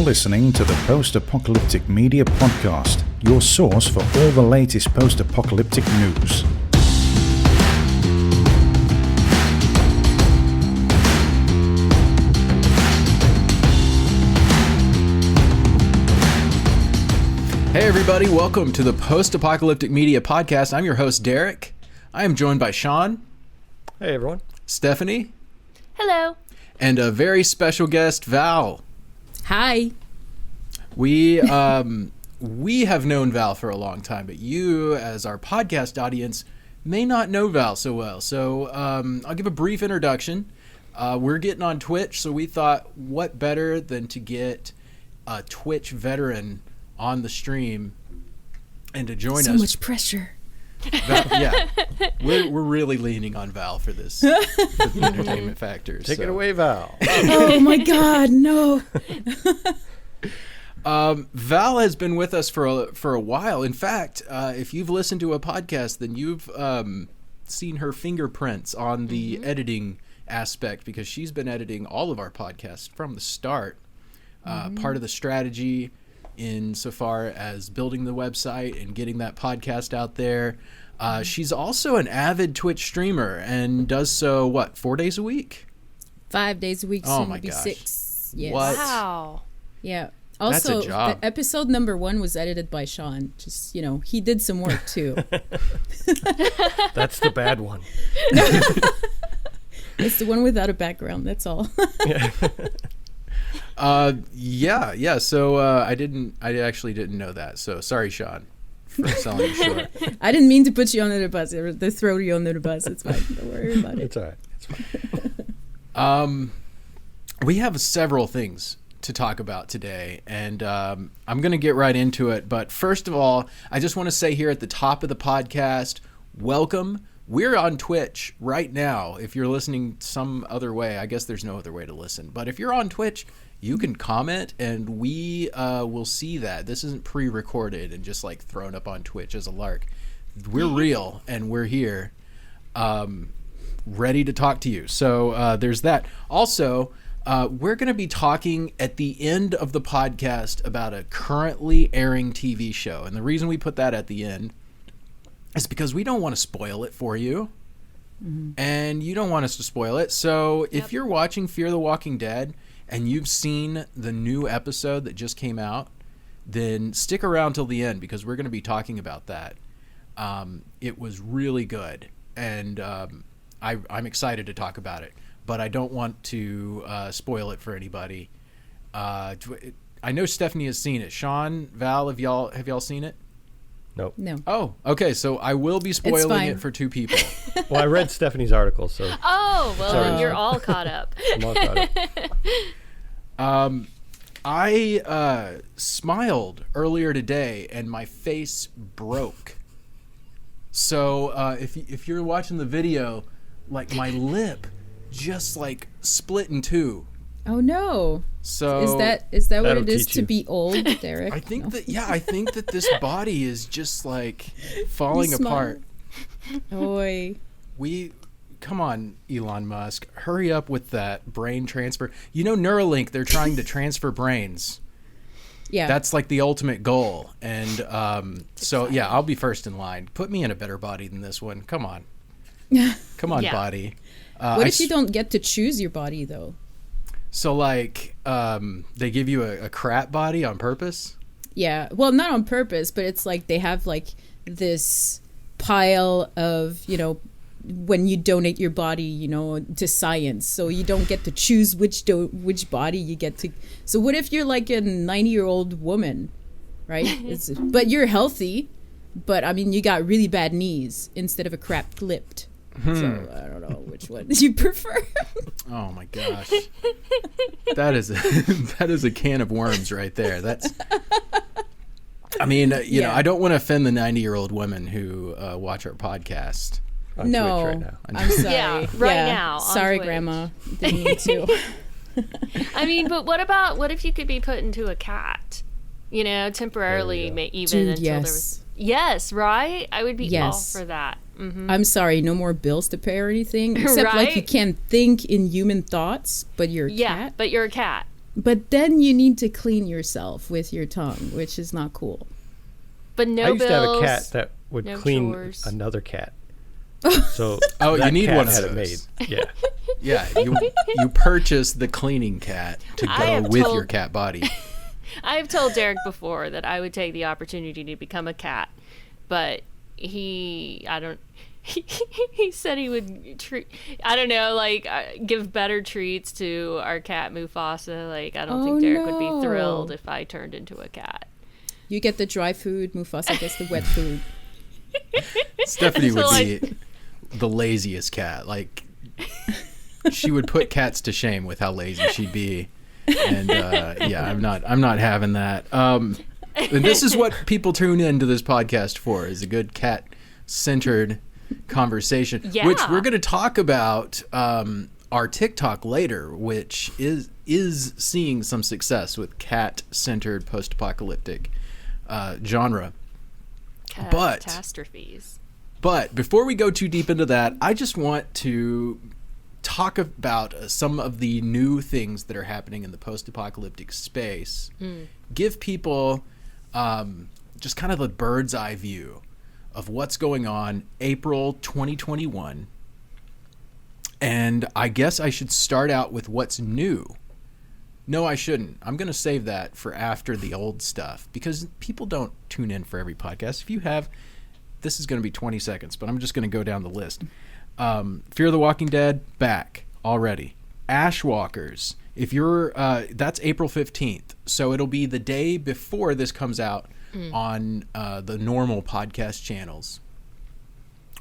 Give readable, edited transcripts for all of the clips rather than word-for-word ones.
listening to the Post-Apocalyptic Media Podcast, your source for all the latest post-apocalyptic news. Hey everybody, welcome to the Post-Apocalyptic Media Podcast. I'm your host, Derek. I am joined by Sean. Hey everyone. Stephanie. Hello. And a very special guest, Val. Hi. We have known Val for a long time, but you, as our podcast audience, may not know Val so well. So I'll give a brief introduction. We're getting on Twitch, so we thought, what better than to get a Twitch veteran on the stream and to join us. So much pressure. Val, yeah, we're really leaning on Val for this for the entertainment factor. Take it away, Val. Oh my God, no. Val has been with us for a while. In fact, if you've listened to a podcast, then you've seen her fingerprints on the editing aspect, because she's been editing all of our podcasts from the start. Part of the strategy insofar as building the website and getting that podcast out there. She's also an avid Twitch streamer and does so, 4 days a week? 5 days a week, Oh soon my to be gosh. 6. Yes. What? Wow. Yeah. That's Also, a job. the episode number 1 was edited by Sean. Just, he did some work too. That's the bad one. It's the one without a background, that's all. Yeah. So I actually didn't know that. So sorry, Sean, for selling you short. I didn't mean to put you under the bus, or to throw you under the bus. It's fine. Don't worry about it. It's all right. It's fine. We have several things to talk about today, and I'm going to get right into it. But first of all, I just want to say here at the top of the podcast, welcome. We're on Twitch right now. If you're listening some other way, I guess there's no other way to listen. But if you're on Twitch, you can comment, and we will see that. This isn't pre-recorded and just thrown up on Twitch as a lark. We're real, and we're here, ready to talk to you. So there's that. Also, we're going to be talking at the end of the podcast about a currently airing TV show. And the reason we put that at the end is because we don't want to spoil it for you. And you don't want us to spoil it. So if you're watching Fear the Walking Dead and you've seen the new episode that just came out, then stick around till the end, because we're going to be talking about that. It was really good, and I'm excited to talk about it, but I don't want to spoil it for anybody. I know Stephanie has seen it. Sean, Val, have y'all seen it? Nope. No. Oh, okay. So I will be spoiling it for two people. Well, I read Stephanie's article, so Oh, well, Sorry. then you're all caught up. I'm all caught up. I smiled earlier today and my face broke. So if you're watching the video, my lip just split in two. Oh no. So Is that what That'll it is teach to you. be old, Derek? I think that this body is just falling You smile. apart. Oy. Come on, Elon Musk, hurry up with that brain transfer. Neuralink, they're trying to transfer brains. Yeah. That's the ultimate goal. And so, yeah, I'll be first in line. Put me in a better body than this one. Come on. Come on, Yeah. body. What if you don't get to choose your body, though? So, they give you a crap body on purpose? Yeah. Well, not on purpose, but it's they have this pile of, when you donate your body, to science. So you don't get to choose which body you get to. So what if you're a 90-year-old woman, right? But you're healthy, but you got really bad knees instead of a crap clipped. So I don't know which one you prefer. Oh my gosh. That is a can of worms right there. That's Yeah. I don't want to offend the 90-year-old women who watch our podcast. On No, Twitch right now. I'm sorry. Yeah, right now on Sorry, Twitch. Grandma. Didn't mean to. But what if you could be put into a cat? Temporarily, even Dude, until there was. Yes, right? I would be all for that. I'm sorry, no more bills to pay or anything. Except you Right? can't think in human thoughts, but you're a Yeah, cat. but you're a cat. But then you need to clean yourself with your tongue, which is not cool. But no I used bills. to have a cat that would no clean chores. another cat. So Oh, you that need cat one of had it those. made. Yeah. Yeah, you purchase the cleaning cat to I go have with told- your cat body. I've told Derek before that I would take the opportunity to become a cat, but he said he would give better treats to our cat Mufasa. Like, I don't think Derek would be thrilled if I turned into a cat. You get the dry food, Mufasa gets the wet food. Stephanie would So, be the laziest cat. Like, she would put cats to shame with how lazy she'd be. And yeah, I'm not having that. And this is what people tune into this podcast for, is a good cat-centered conversation, Yeah. which we're going to talk about our TikTok later, which is seeing some success with cat-centered post-apocalyptic genre. Catastrophes. But before we go too deep into that, I just want to talk about some of the new things that are happening in the post-apocalyptic space. Give people just kind of a bird's eye view of what's going on April 2021. And I guess I should start out with what's new. No, I shouldn't. I'm going to save that for after the old stuff, because people don't tune in for every podcast. If you have, this is going to be 20 seconds, but I'm just going to go down the list. Fear the Walking Dead, back already. Ashwalkers, if you're, that's April 15th. So it'll be the day before this comes out on the normal podcast channels.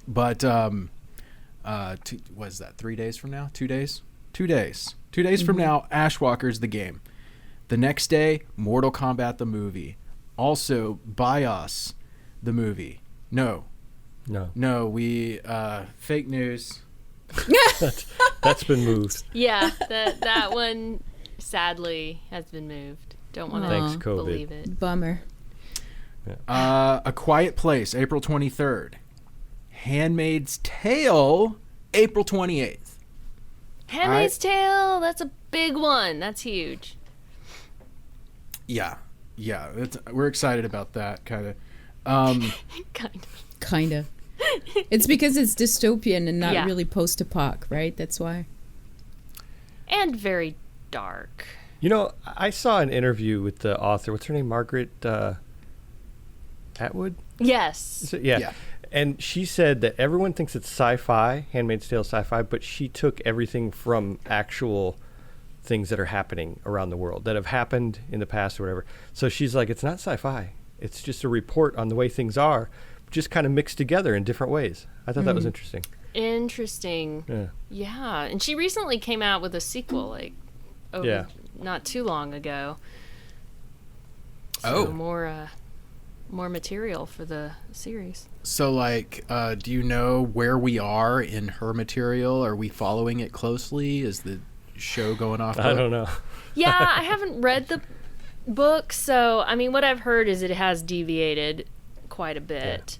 But, what is that, 3 days from now? 2 days? 2 days. 2 days from now, Ashwalkers the game. The next day, Mortal Kombat the movie. Also, Bios the movie. No, we fake news. That's been moved. Yeah, that one sadly has been moved. Don't want Thanks, to COVID. believe it. Bummer. A Quiet Place, April 23rd. Handmaid's Tale, April 28th. Handmaid's Tale, that's a big one. That's huge. Yeah, we're excited about that, kind of. Kind of. It's because it's dystopian and not Yeah. really post-apoc, right? That's why. And very dark. You know, I saw an interview with the author. What's her name? Margaret Atwood? Yes. Is it? Yeah. Yeah. And she said that everyone thinks it's sci-fi, Handmaid's Tale sci-fi, but she took everything from actual things that are happening around the world, that have happened in the past or whatever. So she's like, it's not sci-fi. It's just a report on the way things are, just kind of mixed together in different ways. I thought that was interesting. Interesting. Yeah. Yeah. And she recently came out with a sequel, like, not too long ago. So more material for the series. So, like, do you know where we are in her material? Are we following it closely? Is the show going off? I don't know. Yeah, I haven't read the book, so I mean, what I've heard is it has deviated quite a bit.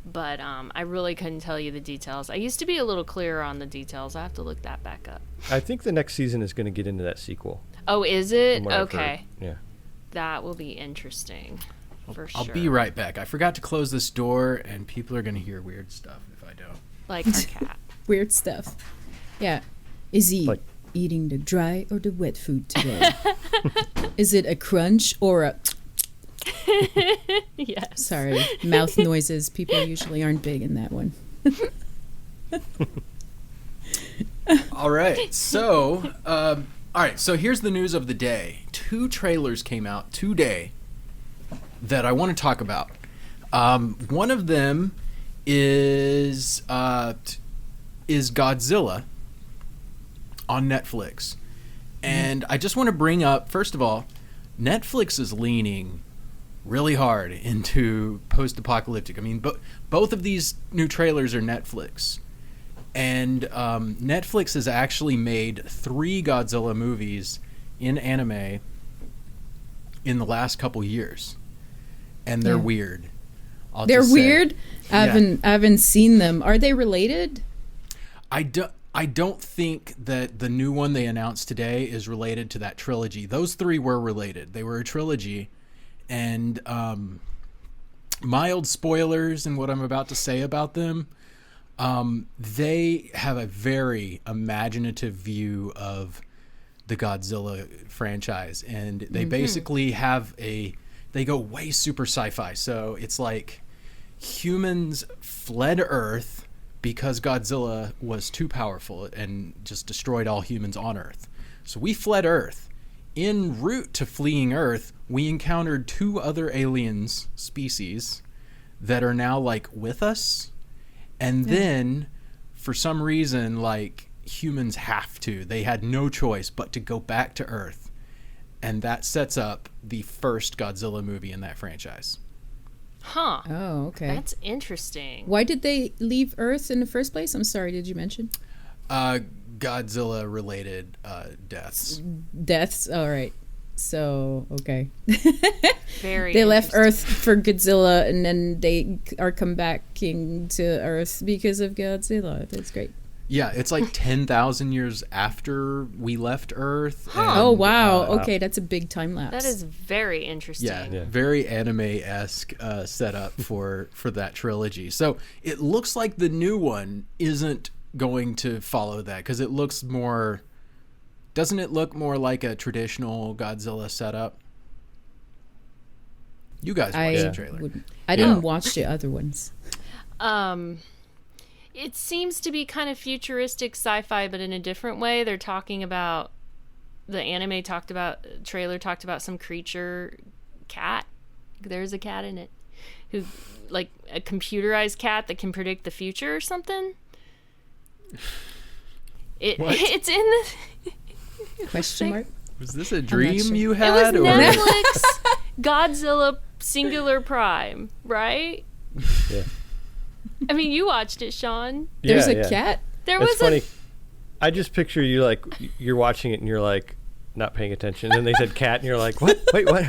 But I really couldn't tell you the details. I used to be a little clearer on the details. I have to look that back up. I think the next season is going to get into that sequel. Oh, is it? from what I've Okay. heard. Yeah. That will be interesting. For I'll sure. be right back. I forgot to close this door, and people are going to hear weird stuff if I don't. Like our cat. Weird stuff. Yeah. Is he Like- eating the dry or the wet food today? Is it a crunch or a... Yes. Sorry, mouth noises. People usually aren't big in that one. All right. So, so here's the news of the day. 2 trailers came out today that I want to talk about. One of them is Godzilla on Netflix. And I just want to bring up, first of all, Netflix is leaning really hard into post-apocalyptic. I mean, both of these new trailers are Netflix. And Netflix has actually made 3 Godzilla movies in anime in the last couple years. And they're weird. They're weird? I haven't seen them. Are they related? I don't. I don't think that the new one they announced today is related to that trilogy. Those three were related. They were a trilogy. And mild spoilers in what I'm about to say about them. They have a very imaginative view of the Godzilla franchise. And they basically have they go way super sci-fi. So it's like humans fled Earth because Godzilla was too powerful and just destroyed all humans on Earth. So we fled Earth. En route to fleeing Earth, we encountered two other aliens species that are now like with us. And then for some reason, like humans they had no choice but to go back to Earth. And that sets up the first Godzilla movie in that franchise. Huh. Oh, okay. That's interesting. Why did they leave Earth in the first place? I'm sorry, did you mention? Godzilla-related deaths. Deaths? All right. So, okay. Very They left interesting. Earth for Godzilla, and then they are come back to Earth because of Godzilla. That's great. Yeah, it's like 10,000 years after we left Earth. Huh. and, Oh, wow. Okay, that's a big time lapse. That is very interesting. Yeah, very anime-esque setup for that trilogy. So it looks like the new one isn't going to follow that because it looks more... Doesn't it look more like a traditional Godzilla setup? You guys watched the trailer. I didn't watch the other ones. It seems to be kind of futuristic sci-fi, but in a different way. They're talking about the trailer talked about some creature, cat. There's a cat in it, who like a computerized cat that can predict the future or something. It's in the Question mark? Was this a dream sure. you it had? was Netflix Godzilla Singular Prime, right? Yeah. I mean, you watched it, Sean. There's a cat? There That's was funny. I just picture you like you're watching it and you're like not paying attention. And then they said cat and you're like, what? Wait, what?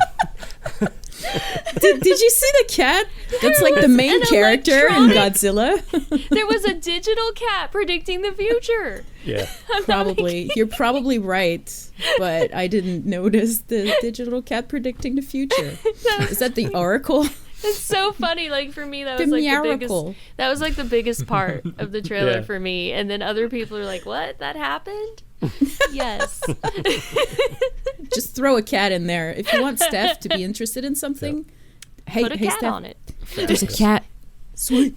Did you see the cat? That's like the main character in Godzilla. There was a digital cat predicting the future. Yeah. Probably. You're probably right, but I didn't notice the digital cat predicting the future. Is that the Oracle? It's so funny. Like for me, that The was like the miracle. biggest. That was like the biggest part of the trailer Yeah. for me. And then other people are like, "What? That happened?" Yes. Just throw a cat in there. If you want Steph to be interested in something, hey, Put a cat Steph, on it. there's a cat. Sweet.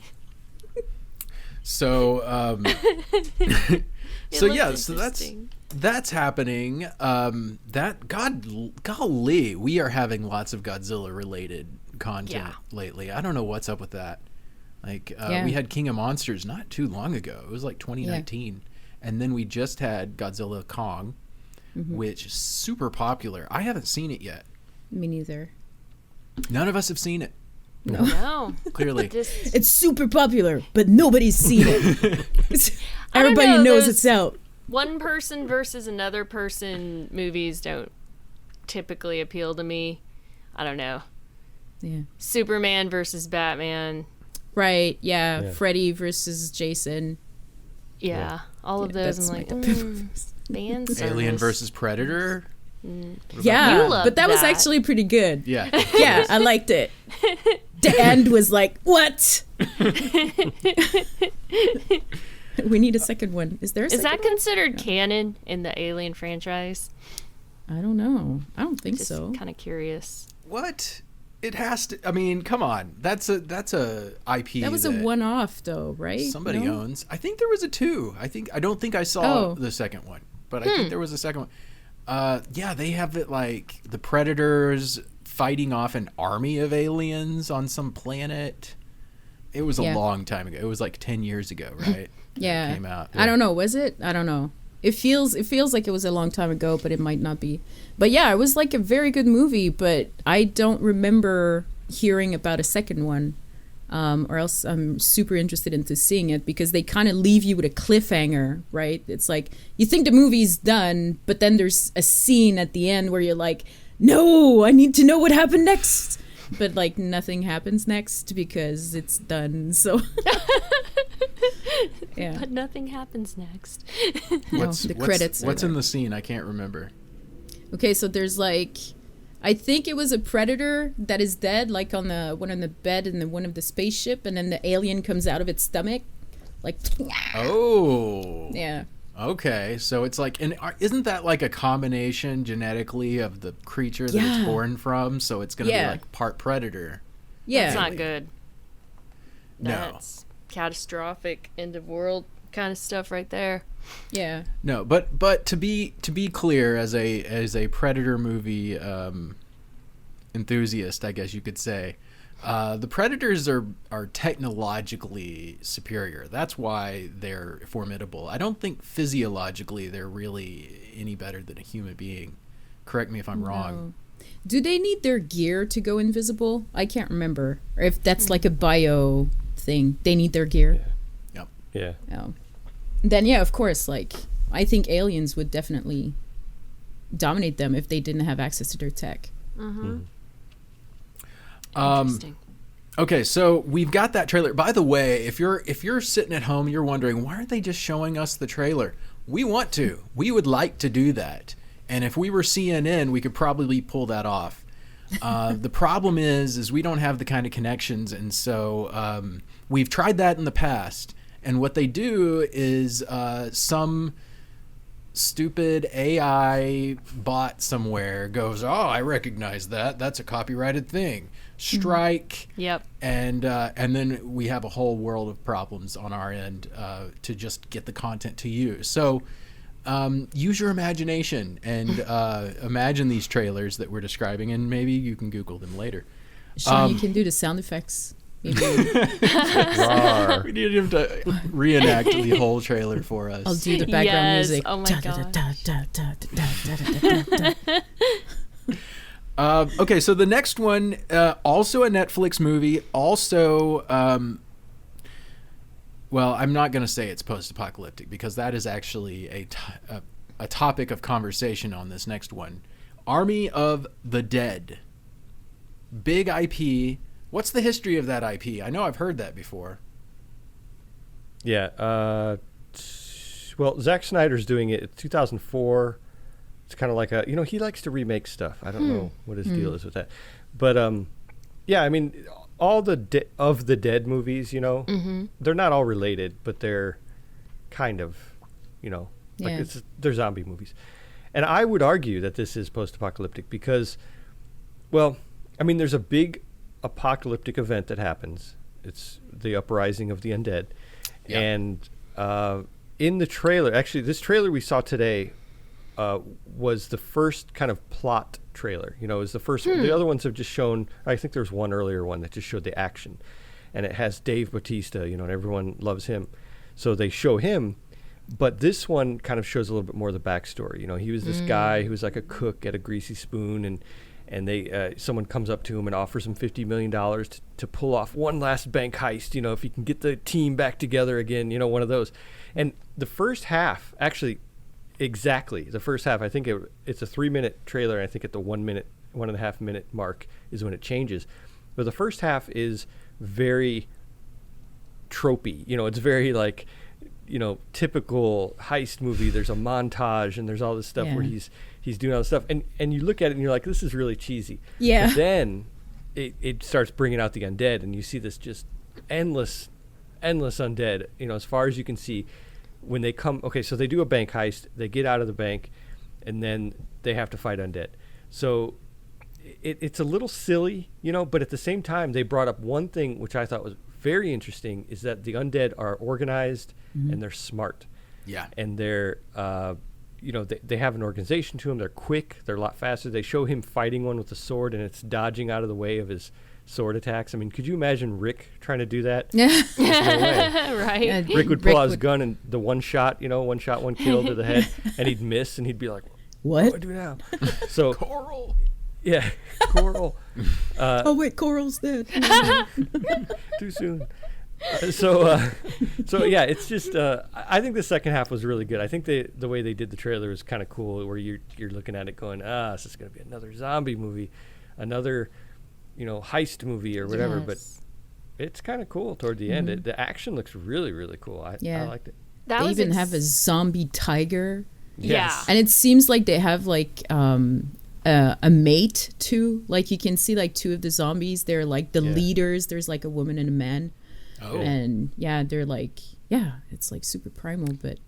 So, It so looked yeah, so interesting. that's happening. Golly, we are having lots of Godzilla related content lately. I don't know what's up with that. Like we had King of Monsters not too long ago. It was like 2019, and then we just had Godzilla Kong, which is super popular. I haven't seen it yet. Me neither. None of us have seen it. No. Clearly. Just It's super popular, but nobody's seen it. I don't Everybody know, knows there's- it's out. one person versus another person movies don't typically appeal to me. I don't know. Yeah. Superman versus Batman. Right. Yeah. Yeah. Freddy versus Jason. Yeah. All of those. That's I'm like, my fan service. Alien versus Predator. Yeah, You loved but that was that. actually pretty good. Yeah. Yeah, I liked it. The end was like, what? We need a second one. Is there a Is second that considered canon in the Alien franchise? one? I don't know. I don't think Just so. kind of curious. What? It has to. I mean, come on. That's a IP. That was a one-off, though, right? Somebody No? owns. I think there was a 2. I don't think I saw Oh. the second one, but I think there was a second one. Yeah, they have it like the Predators fighting off an army of aliens on some planet. It was a Yeah. long time ago. It was like 10 years ago, right? Yeah. It came out. I don't know. Was it? I don't know. It feels like it was a long time ago, but it might not be. But yeah, it was like a very good movie, but I don't remember hearing about a second one. Or else I'm super interested into seeing it because they kind of leave you with a cliffhanger, right? It's like you think the movie's done, but then there's a scene at the end where you're like, no, I need to know what happened next. But like nothing happens next because it's done. So Yeah. But nothing happens next. The credits. What's in the scene? I can't remember. Okay, so there's like, I think it was a predator that is dead, like on the one on the bed in the one of the spaceship, and then the alien comes out of its stomach, like. Oh. Yeah. Okay, so it's like, and isn't that like a combination genetically of the creature that it's born from? So it's going to be like part predator. Yeah. That's not good. No. That's catastrophic end of world kind of stuff right there. Yeah. No, but to be clear, as a Predator movie enthusiast, I guess you could say, the Predators are technologically superior. That's why they're formidable. I don't think physiologically they're really any better than a human being. Correct me if I'm wrong. Do they need their gear to go invisible? I can't remember. Or if that's like a bio thing. They need their gear. Yep. Yeah. Oh. Then yeah, of course, like I think aliens would definitely dominate them if they didn't have access to their tech. Interesting. Okay, so we've got that trailer. By the way, if you're sitting at home, you're wondering, why aren't they just showing us the trailer? We want to. We would like to do that. And if we were CNN, we could probably pull that off. The problem is we don't have the kind of connections, and so we've tried that in the past. And what they do is some stupid AI bot somewhere goes, "Oh, I recognize that. That's a copyrighted thing." Strike. Yep. And then we have a whole world of problems on our end to just get the content to you. So use your imagination and imagine these trailers that we're describing, and maybe you can Google them later. Sean, you can do the sound effects. Maybe. We need him to reenact the whole trailer for us. I'll do the background Yes. music. Oh my gosh. Okay, so the next one, also a Netflix movie, also, well, I'm not going to say it's post-apocalyptic because that is actually a topic of conversation on this next one. Army of the Dead. Big IP. What's the history of that IP? I know I've heard that before. Yeah. Well, Zack Snyder's doing it. It's 2004. It's kind of like he likes to remake stuff. I don't know what his deal is with that. But, yeah, I mean, all the of the Dead movies, they're not all related, but they're kind of, they're zombie movies. And I would argue that this is post-apocalyptic because, well, I mean, there's a big apocalyptic event that happens. It's the uprising of the undead. Yeah. And in the trailer, actually, this trailer we saw today was the first kind of plot trailer. It was the first one. The other ones have just shown, I think there's one earlier one that just showed the action. And it has Dave Bautista, and everyone loves him. So they show him. But this one kind of shows a little bit more of the backstory. He was this guy who was like a cook at a greasy spoon, and they someone comes up to him and offers him $50 million to pull off one last bank heist, if he can get the team back together again, one of those. And the first half, actually, exactly, the first half, I think it's a 3-minute trailer, and I think at the 1.5 minute mark is when it changes. But the first half is very tropey, it's very like, typical heist movie. There's a montage and there's all this stuff where he's doing all this stuff, and you look at it and you're like, this is really cheesy. Yeah. But then it starts bringing out the undead, and you see this just endless undead. As far as you can see, when they come. Okay, so they do a bank heist. They get out of the bank, and then they have to fight undead. So it's a little silly, but at the same time, they brought up one thing which I thought was very interesting, is that the undead are organized and they're smart. Yeah. And they're, they have an organization to them. They're quick. They're a lot faster. They show him fighting one with a sword, and it's dodging out of the way of his sword attacks. I mean, could you imagine Rick trying to do that? There's no way. Right. Rick would pull out his gun and the one shot, one kill to the head, and he'd miss, and he'd be like, what do I do now? So Coral. Yeah, Coral. Oh wait, Coral's dead. Too soon. So yeah, it's just. I think the second half was really good. I think the way they did the trailer is kind of cool, where you're looking at it going, this is going to be another zombie movie, another, heist movie or whatever. Yes. it's kind of cool toward the end. The action looks really, really cool. I liked it. That They was even have a zombie tiger. Yeah. And it seems like they have like a mate too. Like you can see like two of the zombies. They're like the leaders. There's like a woman and a man. Oh. And they're like, it's like super primal, but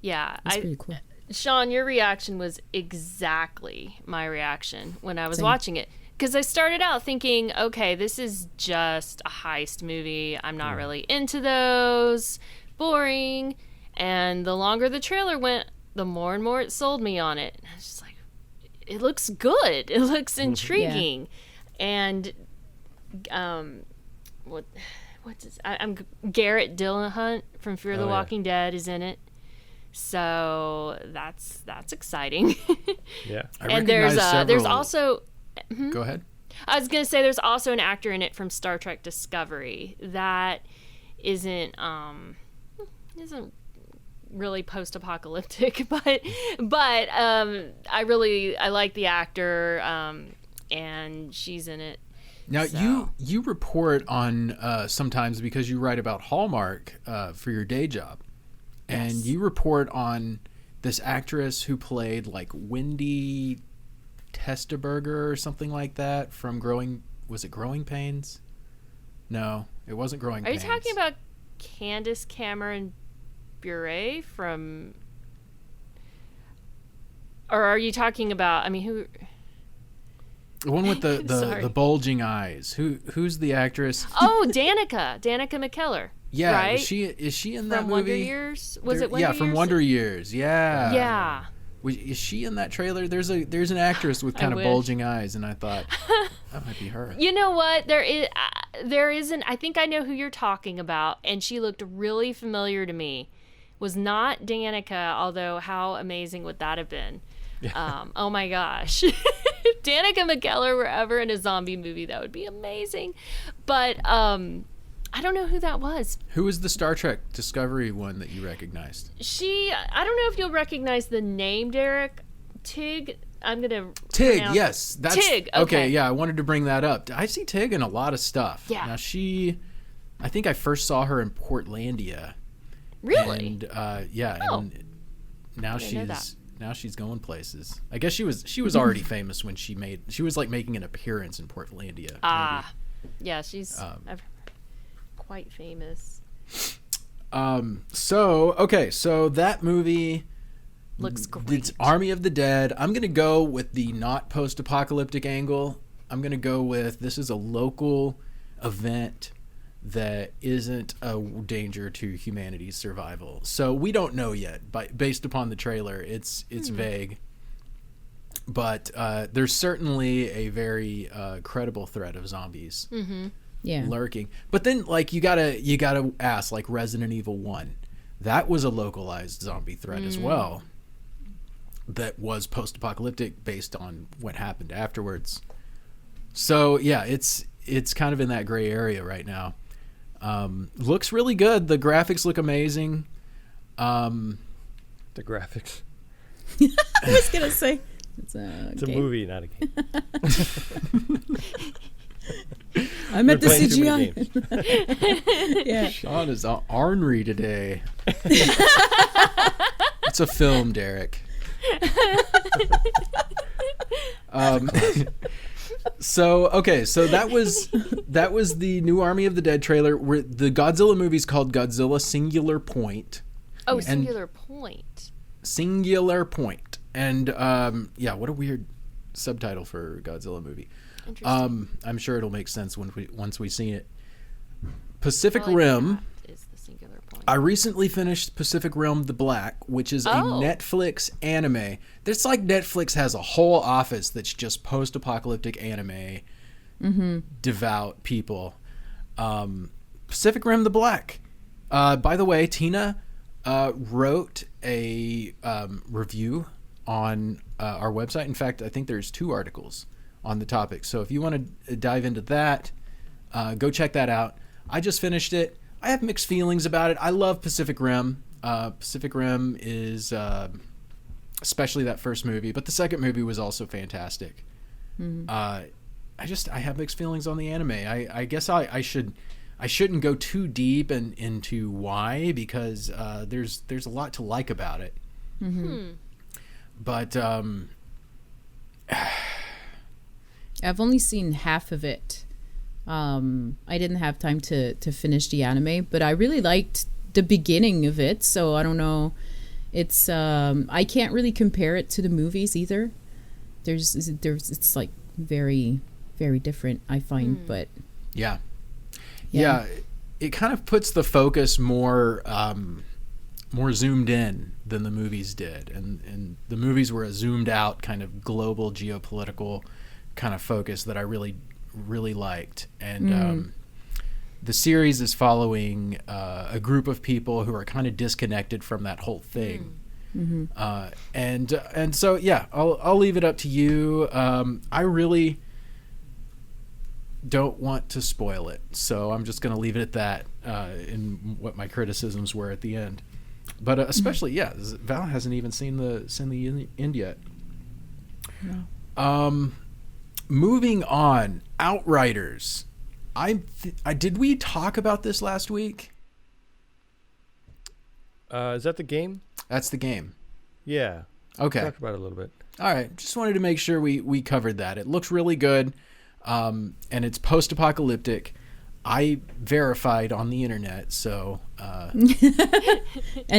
it's pretty cool. Sean, your reaction was exactly my reaction when I was Same. watching it. Because I started out thinking, okay, this is just a heist movie. I'm not really into those. Boring. And the longer the trailer went, the more and more it sold me on it. And I was just like, it looks good. It looks intriguing. And what's his? I'm Garrett Dillahunt from Fear the Walking Dead is in it. So that's exciting. Yeah. And there's also Go ahead. I was gonna say there's also an actor in it from Star Trek Discovery that isn't really post-apocalyptic, but I like the actor, and she's in it. Now So. you report on sometimes because you write about Hallmark for your day job, and you report on this actress who played like Wendy Testaberger or something like that from Growing Pains? No, it wasn't Growing Are Pains. you talking about Candace Cameron Bure from, or are you talking about? I mean, who? the one with Sorry. the bulging eyes? Who's the actress? Oh, Danica McKellar. Yeah, right? is she in that From movie? Wonder Years? Was it Wonder Yeah, Years? from Wonder Years. Yeah. Yeah. Is she in that trailer? There's an actress with kind of wish. bulging eyes, and I thought that might be her. You know what? There isn't. I think I know who you're talking about, and she looked really familiar to me. Was not Danica, although how amazing would that have been? Oh my gosh. If Danica McKellar were ever in a zombie movie, that would be amazing. But I don't know who that was. Who was the Star Trek Discovery one that you recognized? I don't know if you'll recognize the name, Derek. Tig. I'm going to Tig, yes. That's, Tig, okay. Yeah, I wanted to bring that up. I see Tig in a lot of stuff. Yeah. Now I think I first saw her in Portlandia. Really? And Oh. and now Didn't know that. she's going places. I guess she was already famous when she was like making an appearance in Portlandia. Ah. Yeah, she's quite famous. So that movie Looks great. It's Army of the Dead. I'm going to go with the not post-apocalyptic angle. I'm going to go with this is a local event that isn't a danger to humanity's survival. So we don't know yet, but based upon the trailer, it's vague. But there's certainly a very credible threat of zombies lurking. But then, like, you gotta ask, like Resident Evil 1, that was a localized zombie threat as well. That was post-apocalyptic based on what happened afterwards. So yeah, it's kind of in that gray area right now. Looks really good. The graphics look amazing. The graphics. I was gonna say it's a movie, not a game. I meant the Playing too many CGI. Yeah. Sean is ornery today. It's a film, Derek. So that was the new Army of the Dead trailer. Where the Godzilla movie's called Godzilla Singular Point. Oh, Singular Point. Singular Point. And what a weird subtitle for a Godzilla movie. Interesting. I'm sure it'll make sense once we see it. Pacific I like Rim. that is the Singular Point. I recently finished Pacific Rim The Black, which is a Netflix anime. It's like Netflix has a whole office that's just post-apocalyptic anime, devout people. Pacific Rim The Black. By the way, Tina wrote a review on our website. In fact, I think there's 2 articles on the topic. So if you want to dive into that, go check that out. I just finished it. I have mixed feelings about it. I love Pacific Rim. Pacific Rim is especially that first movie, but the second movie was also fantastic. I have mixed feelings on the anime. I guess I should I shouldn't go too deep into why, because there's a lot to like about it. But I've only seen half of it. I didn't have time to finish the anime, but I really liked the beginning of it. So I don't know. It's I can't really compare it to the movies either. It's like very, very different, I find. But yeah, it kind of puts the focus more zoomed in than the movies did, and the movies were a zoomed out kind of global geopolitical kind of focus that I really liked. And the series is following a group of people who are kind of disconnected from that whole thing. And so yeah, I'll leave it up to you. I really don't want to spoil it, so I'm just going to leave it at that in what my criticisms were at the end. But especially, Val hasn't even seen the end yet. No. Moving on, Outriders. Did we talk about this last week? Is that the game? That's the game. Yeah. Okay. Talked about it a little bit. All right. Just wanted to make sure we covered that. It looks really good, and it's post-apocalyptic. I verified on the internet, so... and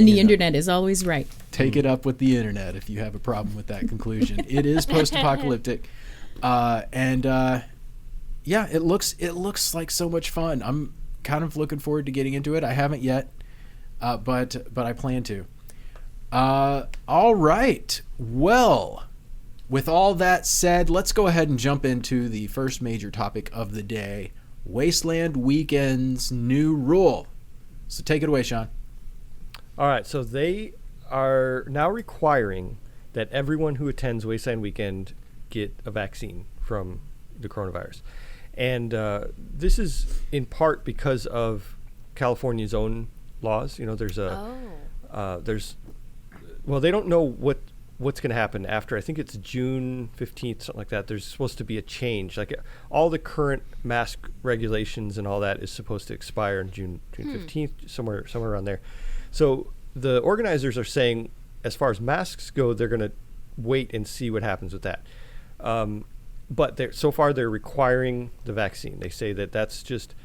the internet is always right. Take it up with the internet if you have a problem with that conclusion. It is post-apocalyptic. It looks like so much fun. I'm kind of looking forward to getting into it. I haven't yet, but I plan to. All right. Well, with all that said, let's go ahead and jump into the first major topic of the day: Wasteland Weekend's new rule. So take it away, Sean. All right. So they are now requiring that everyone who attends Wasteland Weekend get a vaccine from the coronavirus. And this is in part because of California's own laws. You know, they don't know what's going to happen after. I think it's June 15th, something like that. There's supposed to be a change. Like all the current mask regulations and all that is supposed to expire on June 15th, somewhere around there. So the organizers are saying, as far as masks go, they're going to wait and see what happens with that. But so far they're requiring the vaccine. They say that that's just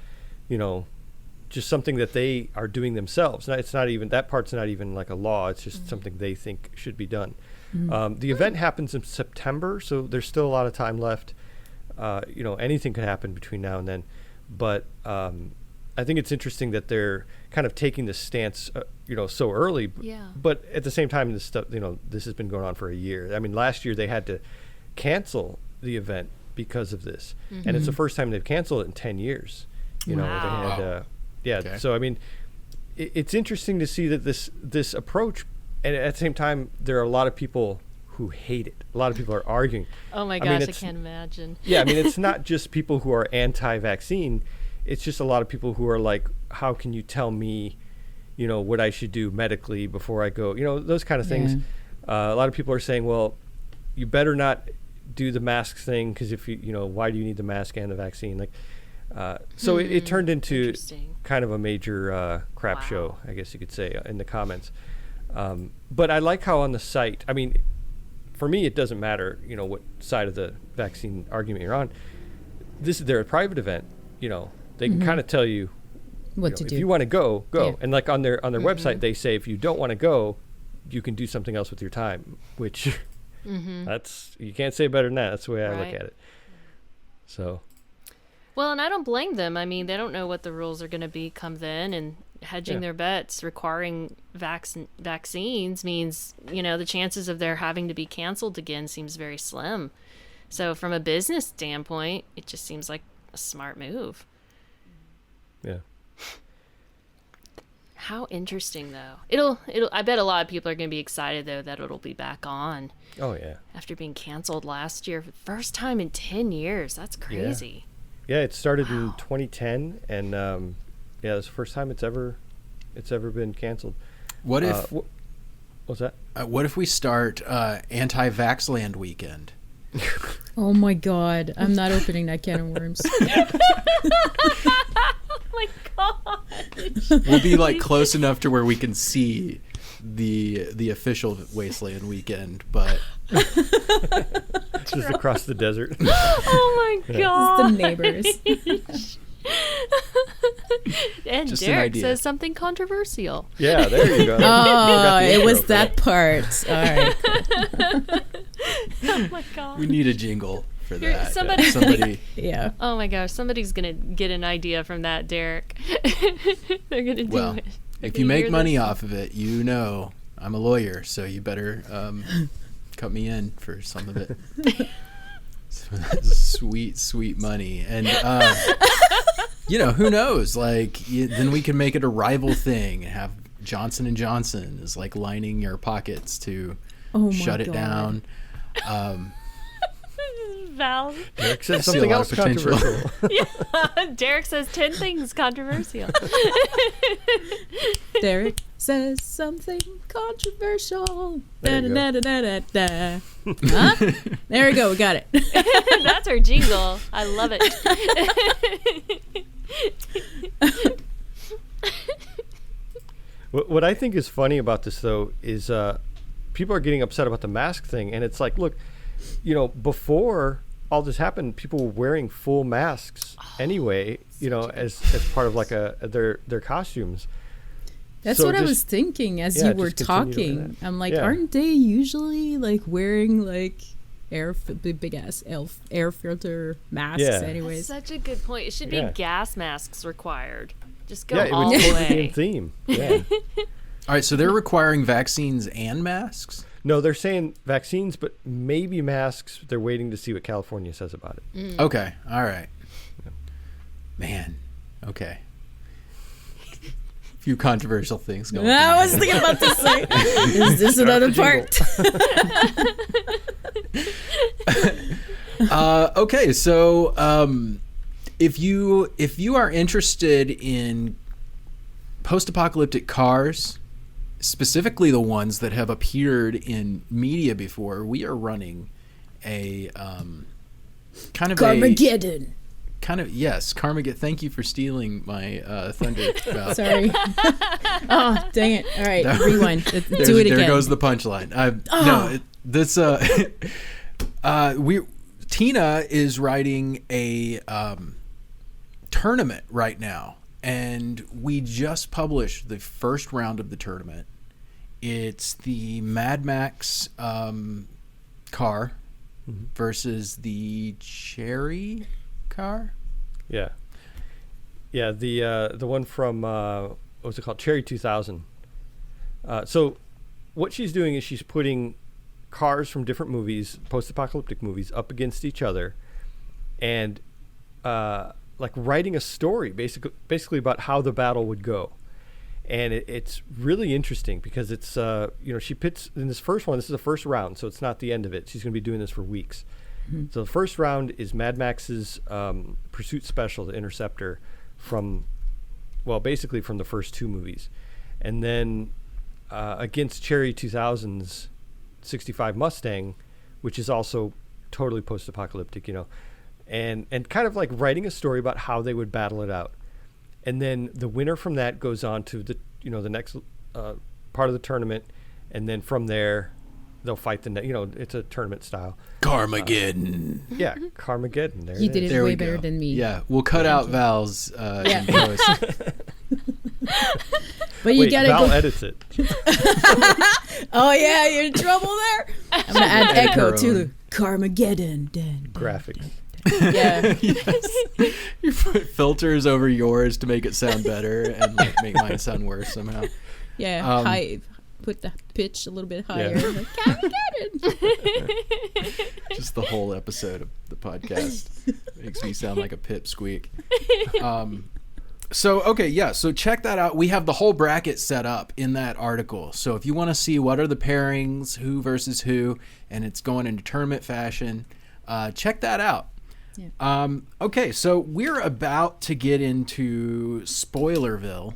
something that they are doing themselves. It's not even, that part's not even like a law. It's just something they think should be done. The event happens in September, so there's still a lot of time left. Anything could happen between now and then. But I think it's interesting that they're kind of taking this stance, so early. Yeah. But at the same time, this stuff, this has been going on for a year. I mean, last year they had to cancel the event because of this, and it's the first time they've canceled it in 10 years. Wow. They had, Okay. So I mean, it's interesting to see that this approach, and at the same time, there are a lot of people who hate it. A lot of people are arguing. Oh my gosh, I can't imagine. Yeah, I mean, it's not just people who are anti-vaccine. It's just a lot of people who are like, how can you tell me, what I should do medically before I go? Those kind of things. A lot of people are saying, well, you better not do the mask thing, because if why do you need the mask and the vaccine? Like, so it turned into kind of a major crap show, I guess you could say, in the comments. But I like how on the site, I mean, for me, it doesn't matter, what side of the vaccine argument you're on. They're a private event, they can kind of tell you what to do. If you want to go. Yeah. And like on their website, they say if you don't want to go, you can do something else with your time, which that's, you can't say better than that. That's the way I look at it. So. Well, and I don't blame them. I mean, they don't know what the rules are going to be come then, and hedging their bets, requiring vaccines means, the chances of their having to be canceled again seems very slim. So from a business standpoint, it just seems like a smart move. Yeah. How interesting, though. I bet a lot of people are going to be excited, though, that it'll be back on. Oh, yeah. After being canceled last year, for the first time in 10 years. That's crazy. Yeah, it started in 2010, and it's the first time it's ever been canceled. What if? What's that? What if we start anti-Vaxland weekend? Oh my God! I'm not opening that can of worms. Oh my We'll be like close enough to where we can see the official Wasteland weekend, but Just across the desert. Oh my god. The neighbors. And Just an Derek idea. says something controversial. Yeah, there you go. Oh, the it was intro. that part. All right. Oh my god. we need a jingle for You're- that. somebody- Yeah. Oh my gosh, somebody's gonna get an idea from that, Derek. They're gonna do Well, it. if They're you gonna make hear money this. off of it, you know I'm a lawyer, so you better cut me in for some of it. So that's sweet, sweet money, and who knows? Like, then we can make it a rival thing and have Johnson and Johnson is like lining your pockets to Oh my shut it God. down. Val. Derek says see a something lot else of potential. controversial. Derek says 10 things controversial. Derek says something controversial. There you go. Da-da-da-da-da-da. Huh? There we go. We got it. That's our jingle. I love it. What I think is funny about this, though, is people are getting upset about the mask thing. And it's like, look, before all this happened, people were wearing full masks anyway, as part of like their costumes. That's So what I just- was thinking as yeah, you were just continue doing talking. that. I'm like, Yeah. aren't they usually like wearing like big ass air filter masks Yeah. anyways? That's such a good point. It should be Yeah. gas masks required. Just go Yeah, it all would the totally be in way. theme. Yeah. All right, so they're requiring vaccines and masks. No, they're saying vaccines, but maybe masks. They're waiting to see what California says about it. Okay, all right. Man, okay. Few controversial things going on. I was thinking about to say, is this another part? Okay, so if you are interested in post-apocalyptic cars, specifically the ones that have appeared in media before, we are running a Carmageddon. Yes, Carmageddon. Thank you for stealing my thunder. Val. Sorry. Oh, dang it. All right, rewind. Do There's- it again. There goes the punchline. Tina is writing a tournament right now, and we just published the first round of the tournament. It's the Mad Max car versus the Cherry car. Yeah. Yeah, the one from what was it called? Cherry 2000. So what she's doing is she's putting cars from different movies, post-apocalyptic movies, up against each other, and like writing a story basically about how the battle would go. And it's really interesting because it's she pits in this first one. This is the first round, so it's not the end of it. She's going to be doing this for weeks. So the first round is Mad Max's Pursuit Special, the Interceptor, basically from the first two movies. And then against Cherry 2000's 65 Mustang, which is also totally post-apocalyptic, and kind of like writing a story about how they would battle it out. And then the winner from that goes on to the next part of the tournament, and then from there they'll fight it's a tournament style. Carmageddon. Yeah, Carmageddon. There You it did is. it There way we better go. than me. Yeah, we'll cut out Val's in post. But you Wait, gotta Val go. edits it. Oh yeah, you're in trouble there. I'm gonna add Edit echo her to own. the Carmageddon. Graphics. Yeah. Yes. You put filters over yours to make it sound better and make mine sound worse somehow. Yeah. High. Put the pitch a little bit higher. Yeah. Like, Carmageddon. Just the whole episode of the podcast makes me sound like a pipsqueak. So check that out. We have the whole bracket set up in that article. So if you want to see what are the pairings, who versus who, and it's going into tournament fashion, check that out. Yeah. Okay, so we're about to get into Spoilerville,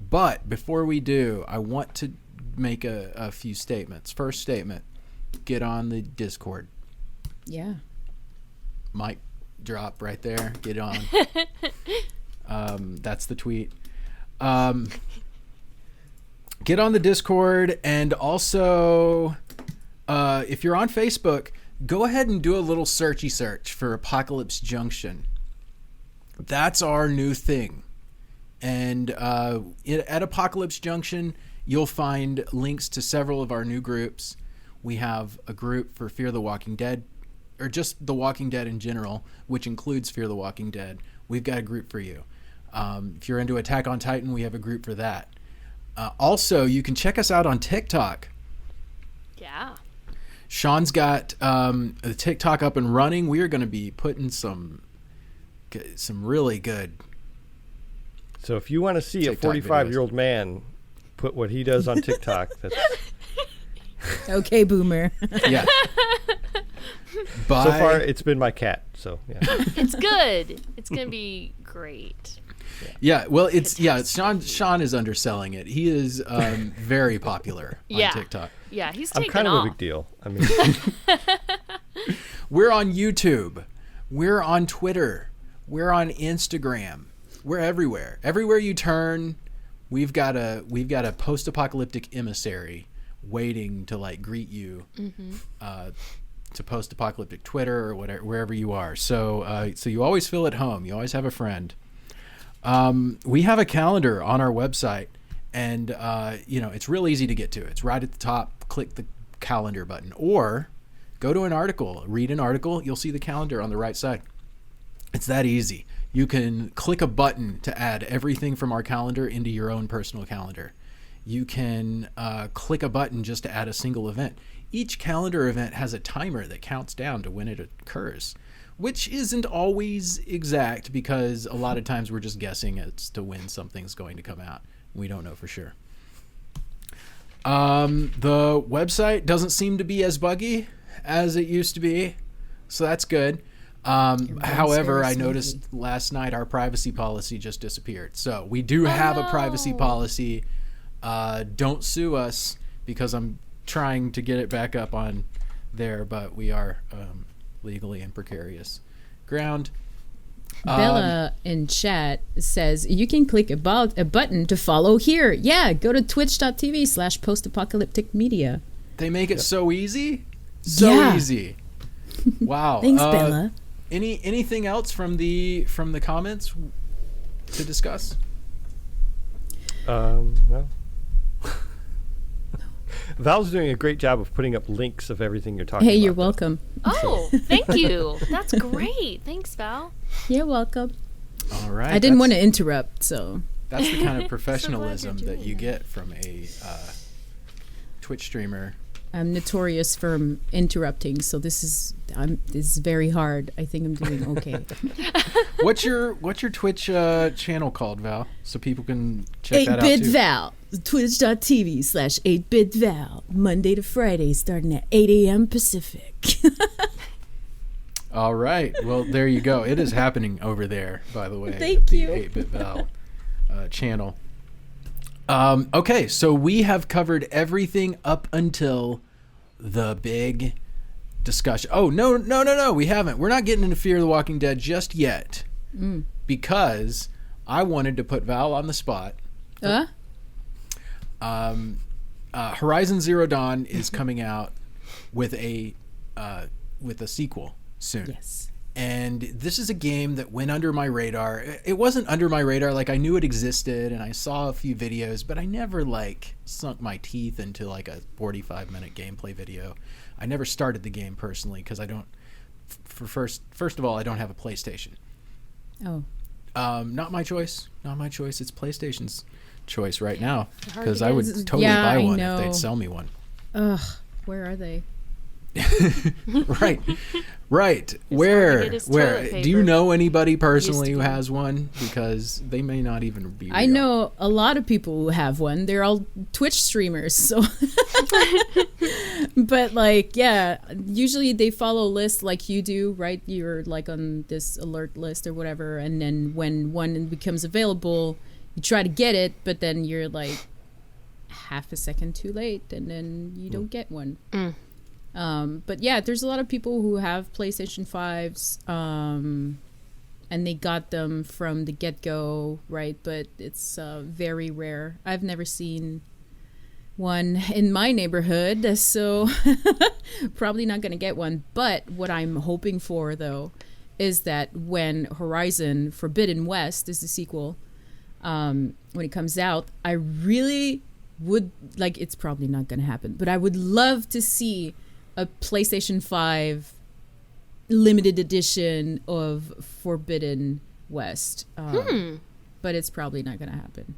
but before we do, I want to make a few statements. First statement, get on the Discord. Yeah. Mic drop right there. Get on. That's the tweet. Get on the Discord, and also if you're on Facebook, go ahead and do a little searchy search for Apocalypse Junction. That's our new thing. And at Apocalypse Junction, you'll find links to several of our new groups. We have a group for Fear the Walking Dead, or just The Walking Dead in general, which includes Fear the Walking Dead. We've got a group for you. If you're into Attack on Titan, we have a group for that. Also, you can check us out on TikTok. Yeah. Sean's got the TikTok up and running. We are going to be putting some really good. So if you want to see TikTok a 45-year-old man put what he does on TikTok, that's Okay, boomer. Yeah. so far it's been my cat. So yeah. It's good. It's going to be great. Yeah, well, Sean is underselling it. He is very popular on TikTok. Yeah, he's I'm taken kind of off. a big deal. I mean, We're on YouTube. We're on Twitter. We're on Instagram. We're everywhere. Everywhere you turn, we've got a post-apocalyptic emissary waiting to like greet you to post-apocalyptic Twitter or whatever, wherever you are. So you always feel at home. You always have a friend. We have a calendar on our website, and it's real easy to get to. It's right at the top. Click the calendar button, or go to an article, read an article. You'll see the calendar on the right side. It's that easy. You can click a button to add everything from our calendar into your own personal calendar. You can click a button just to add a single event. Each calendar event has a timer that counts down to when it occurs, which isn't always exact because a lot of times we're just guessing as to when something's going to come out. We don't know for sure. The website doesn't seem to be as buggy as it used to be, so that's good. However, I noticed last night our privacy policy just disappeared. So we do have a privacy policy. Don't sue us because I'm trying to get it back up on there, but we are legally in precarious ground. Bella in chat says you can click a button to follow here. Yeah, go to twitch.tv/postapocalypticmedia. They make it so easy. So easy. Wow. Thanks, Bella. Anything else from the comments to discuss? No. Val's doing a great job of putting up links of everything you're talking about. Hey, you're welcome. Oh, thank you. That's great. Thanks, Val. You're welcome. All right. I didn't want to interrupt, so. That's the kind of professionalism you're that doing you that. get from a Twitch streamer. I'm notorious for interrupting, so this is very hard. I think I'm doing okay. What's your Twitch channel called, Val? So people can check that out 8-Bit too. Val. Twitch.tv/8-Bit Val. Monday to Friday, starting at 8 a.m. Pacific. All right. Well, there you go. It is happening over there, by the way. Thank at the you. 8-Bit Val channel. Okay, so we have covered everything up until the big discussion. Oh, no, we haven't. We're not getting into Fear the Walking Dead just yet because I wanted to put Val on the spot. Horizon Zero Dawn is coming out with a sequel soon. Yes. And this is a game that went under my radar. It wasn't under my radar. Like, I knew it existed and I saw a few videos, but I never like sunk my teeth into like a 45-minute gameplay video. I never started the game personally because I don't. First of all, I don't have a PlayStation. Oh. Not my choice. Not my choice. It's PlayStation's choice right now Hard because to I get. would totally Yeah, buy I one know. if they'd sell me one. Ugh. Where are they? Right. hard to Where get his toilet do you paper. know anybody personally Used who to be. has one? Because they may not even be I real. know a lot of people who have one. They're all Twitch streamers, so. But like, yeah, usually they follow lists like you do, right? You're like on this alert list or whatever, and then when one becomes available, you try to get it, but then you're like half a second too late, and then you don't get one. But yeah, there's a lot of people who have PlayStation 5s, and they got them from the get-go, right? But it's very rare. I've never seen one in my neighborhood, so probably not going to get one. But what I'm hoping for, though, is that when Horizon Forbidden West is the sequel, when it comes out, I really would, like, it's probably not going to happen, but I would love to see a PlayStation 5 limited edition of Forbidden West. But it's probably not going to happen.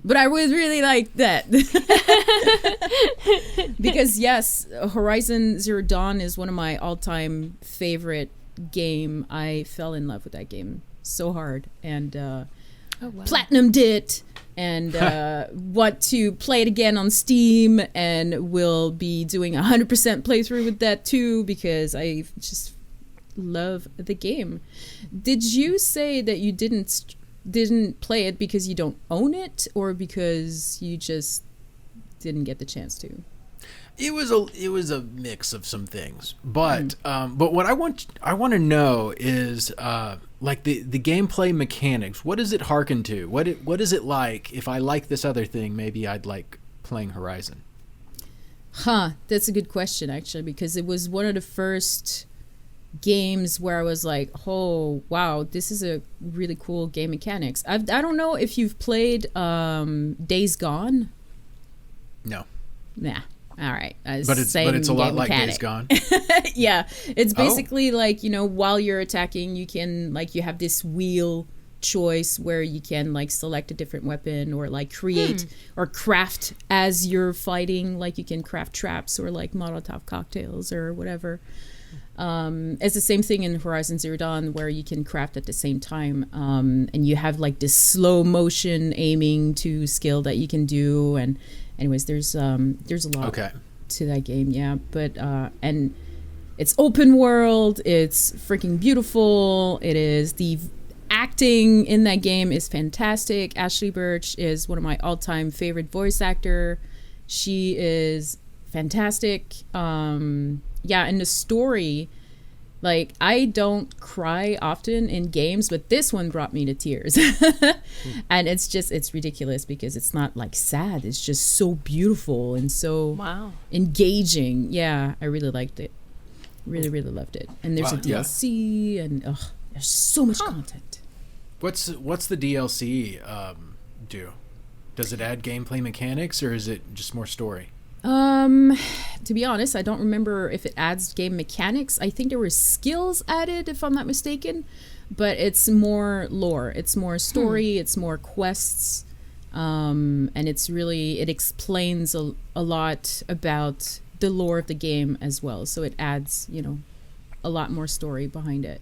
But I would really like that. Because yes, Horizon Zero Dawn is one of my all-time favorite game. I fell in love with that game so hard, and platinumed it, and want to play it again on Steam, and will be doing 100% playthrough with that too, because I just love the game. Did you say that you didn't play it because you don't own it, or because you just didn't get the chance to? It was a mix of some things, but what I want to know is like the gameplay mechanics. What does it harken to? What is it like? If I like this other thing, maybe I'd like playing Horizon. That's a good question, actually, because it was one of the first games where I was like, oh wow, this is a really cool game mechanics. I don't know if you've played Days Gone. No. Nah. All right. But it's a lot like Days Gone. Yeah. It's basically like, you know, while you're attacking, you can, like, you have this wheel choice where you can, like, select a different weapon, or like create or craft as you're fighting. Like, you can craft traps or like Molotov cocktails or whatever. It's the same thing in Horizon Zero Dawn, where you can craft at the same time, and you have like this slow motion aiming to skill that you can do. And anyways, there's a lot to that game, yeah. But and it's open world. It's freaking beautiful. It is. The acting in that game is fantastic. Ashley Birch is one of my all-time favorite voice actor. She is fantastic. Yeah, and the story, like, I don't cry often in games, but this one brought me to tears. And it's ridiculous because it's not like sad. It's just so beautiful and so engaging. Yeah, I really liked it. Really, really loved it. And there's a DLC, and there's so much content. What's the DLC do? Does it add gameplay mechanics, or is it just more story? To be honest, I don't remember if it adds game mechanics. I think there were skills added, if I'm not mistaken, but it's more lore. It's more story. It's more quests. And it explains a lot about the lore of the game as well. So it adds, you know, a lot more story behind it.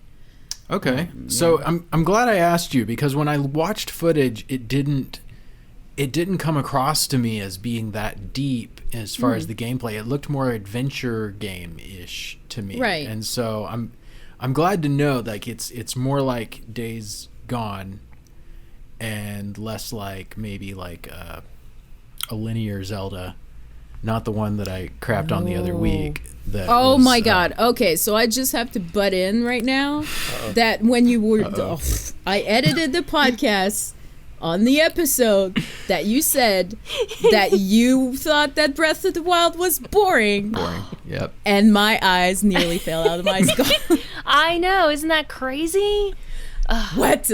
Okay. So I'm glad I asked you, because when I watched footage, it didn't come across to me as being that deep as far as the gameplay. It looked more adventure game-ish to me. Right. And so I'm glad to know, like, it's more like Days Gone and less like maybe like a linear Zelda, not the one that I crapped on the other week. My God. Okay, so I just have to butt in right now that when you were... I edited the podcast on the episode that you said that you thought that Breath of the Wild was boring. Yep. And my eyes nearly fell out of my skull. I know. Isn't that crazy? What?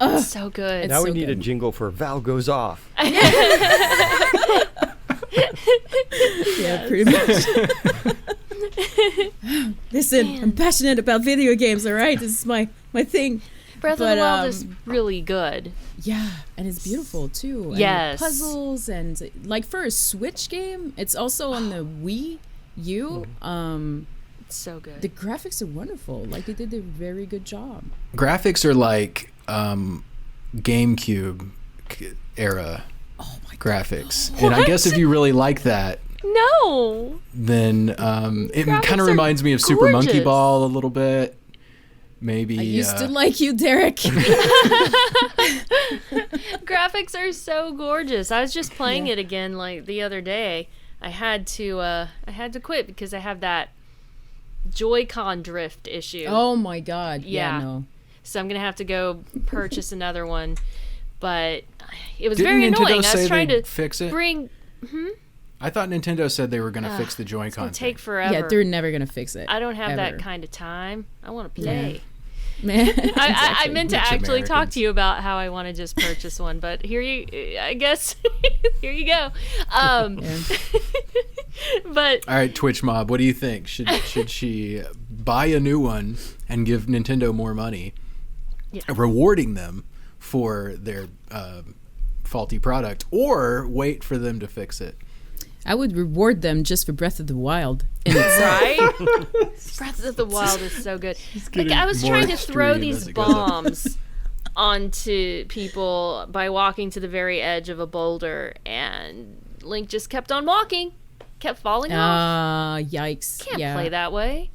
It's so good. Now so we need a good. jingle for Val Goes Off. Yeah, pretty much. Listen, I'm passionate about video games, all right? This is my thing. Breath of the Wild is really good. Yeah, and it's beautiful too. And Yes. puzzles, and like for a Switch game, it's also on the Wii U. It's so good. The graphics are wonderful. Like, they did a very good job. Graphics are like GameCube era graphics. And I guess if you really like that, No. then it Graphics kind of are reminds me of Super Monkey gorgeous. Ball a little bit. Maybe I used to like you, Derek. Graphics are so gorgeous. I was just playing it again like the other day. I had to quit because I have that Joy-Con drift issue. Oh my God. Yeah. No. so I'm gonna have to go purchase another one. But it was Didn't very Nintendo annoying. I say was trying they'd to fix it? I thought Nintendo said they were going to fix the Joy-Con It's gonna thing. take forever. Yeah, they're never gonna fix it. I don't have ever. that kind of time. I want to play. Exactly. I meant to Rich actually talk Americans. to you about how I want to just purchase one, but I guess here you go. But All right, Twitch Mob, what do you think? Should she buy a new one and give Nintendo more money, rewarding them for their faulty product, or wait for them to fix it? I would reward them just for Breath of the Wild in itself. right? Breath of the Wild is so good. Like, getting I was more trying to throw extreme as these it goes on. bombs onto people by walking to the very edge of a boulder, and Link just kept on walking, kept falling off. Yikes. Can't yeah. play that way.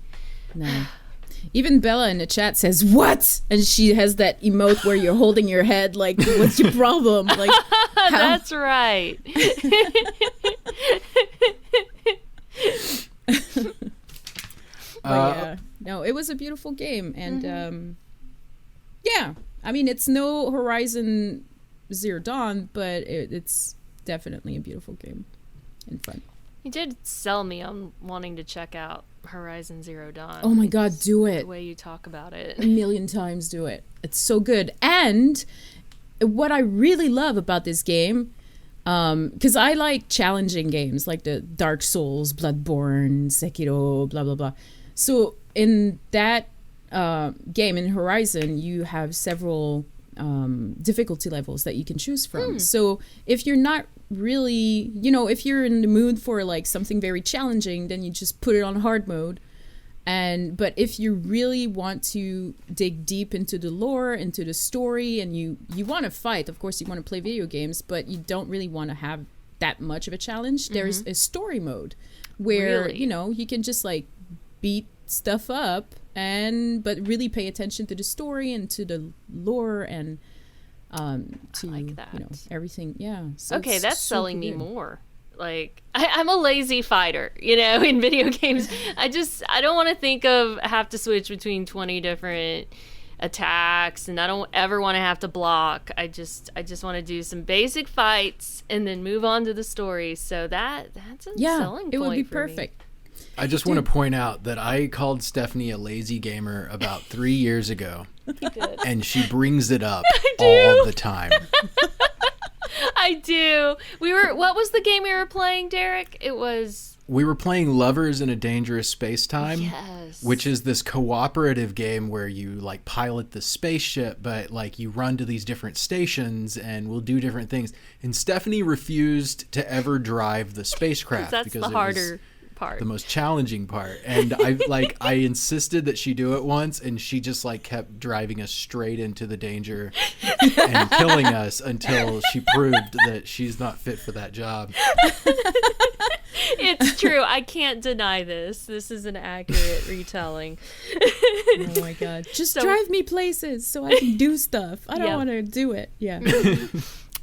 No. Even Bella in the chat says, "What?" And she has that emote where you're holding your head like, "What's your problem?" Like, how? That's right. But yeah, no, it was a beautiful game, and yeah, I mean, it's no Horizon Zero Dawn, but it's definitely a beautiful game and fun. You did sell me on wanting to check out Horizon Zero Dawn. Oh my God, do The it. way you talk about A it. million times do it. It's so good. And what I really love about this game, because I like challenging games like the Dark Souls, Bloodborne, Sekiro, blah, blah, blah. So in that game, in Horizon, you have several difficulty levels that you can choose from. So if you're not really, if you're in the mood for like something very challenging, then you just put it on hard mode. But if you really want to dig deep into the lore, into the story, and you want to fight, of course you want to play video games, but you don't really want to have that much of a challenge, there's a story mode where, Really? you can just like beat stuff up but really pay attention to the story and to the lore and to like that. everything. Yeah. So Okay, it's that's super selling me good. more. Like, I'm a lazy fighter, in video games. I don't want to have to switch between 20 different attacks, and I don't ever want to have to block. I just want to do some basic fights and then move on to the story. So that's a selling point. It would be for me. perfect. I just want to point out that I called Stephanie a lazy gamer about 3 years ago, and she brings it up all the time. I do. What was the game we were playing, Derek? We were playing Lovers in a Dangerous Space-Time, Yes. which is this cooperative game where you like pilot the spaceship, but like you run to these different stations and we'll do different things. And Stephanie refused to ever drive the spacecraft That's because the it harder was part. the most challenging part. And I insisted that she do it once, and she just like kept driving us straight into the danger and killing us until she proved that she's not fit for that job. It's true. I can't deny this. This is an accurate retelling. Oh my God. Just So- drive me places so I can do stuff. I don't Yeah. want to do it. Yeah.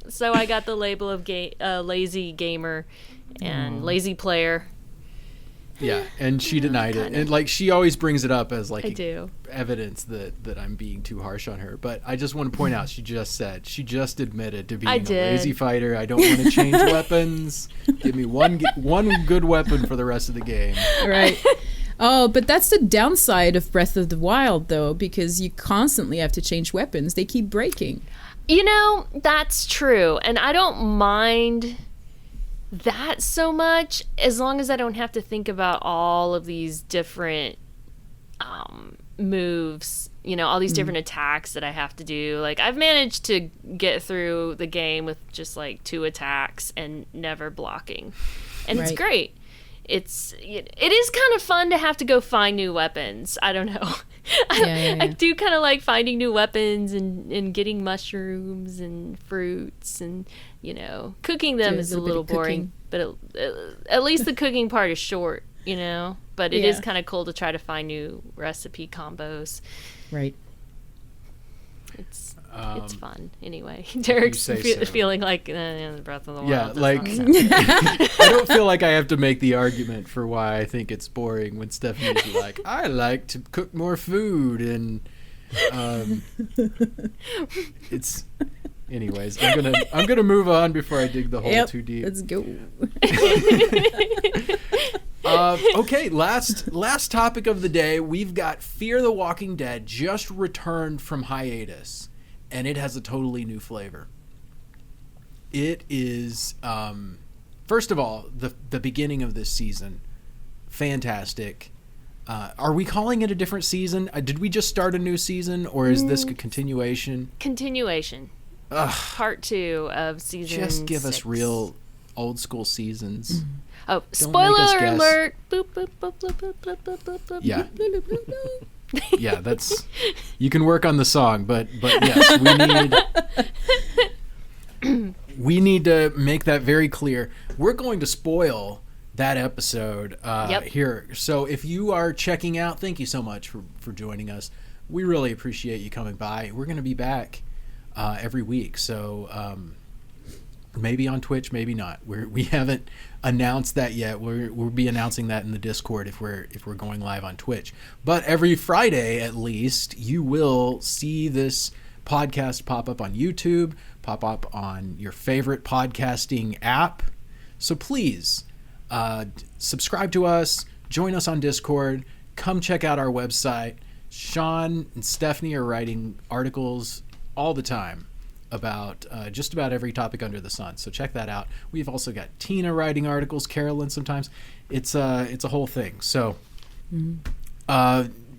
So I got the label of lazy gamer and lazy player. Yeah, and she denied it. And like she always brings it up as like I do. evidence that I'm being too harsh on her. But I just want to point out she just admitted to being a did. lazy fighter. I don't want to change weapons. Give me one good weapon for the rest of the game. Right. Oh, but that's the downside of Breath of the Wild, though, because you constantly have to change weapons. They keep breaking. That's true. And I don't mind that so much as long as I don't have to think about all of these different moves, all these different attacks that I have to do. Like, I've managed to get through the game with just like 2 attacks and never blocking. And it's Right. great. It is kind of fun to have to go find new weapons. I don't know. Yeah. I do kind of like finding new weapons and getting mushrooms and fruits and, cooking them Do a is a little bit little of boring. But at least the cooking part is short, But it is Yeah. kind of cool to try to find new recipe combos. Right. It's fun. Anyway, Derek's say so. feeling like Breath of the Wild. Yeah, does like not sound- I don't feel like I have to make the argument for why I think it's boring when Stephanie's like, I like to cook more food and It's, anyways. I'm gonna move on before I dig the hole too deep. Let's go. Okay, last topic of the day. We've got Fear the Walking Dead just returned from hiatus, and it has a totally new flavor. It is, first of all, the beginning of this season, fantastic. Are we calling it a different season? Did we just start a new season, or is this a continuation? Continuation. Part 2 of season Just give 6. us real old school seasons. Oh, Don't make us spoiler guess. alert! Boop, boop, boop, boop, boop, boop, boop, boop, boop. Yeah. Yeah, that's, you can work on the song, but yes, we need to make that very clear. We're going to spoil that episode here. So if you are checking out, thank you so much for joining us. We really appreciate you coming by. We're going to be back every week. So maybe on Twitch, maybe not. We haven't announced that yet. We'll be announcing that in the Discord if we're going live on Twitch. But every Friday, at least, you will see this podcast pop up on YouTube, pop up on your favorite podcasting app. So please subscribe to us, join us on Discord, come check out our website. Sean and Stephanie are writing articles all the time about just about every topic under the sun. So check that out. We've also got Tina writing articles, Carolyn sometimes. It's a whole thing. So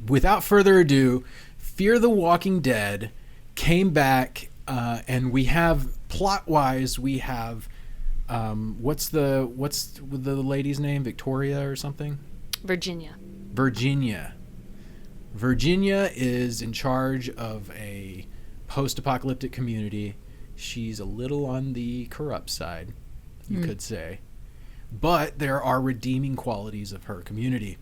without further ado, Fear the Walking Dead came back, and we have, plot-wise, we have what's the lady's name? Victoria or something? Virginia is in charge of a post-apocalyptic community. She's a little on the corrupt side, you could say, but there are redeeming qualities of her community.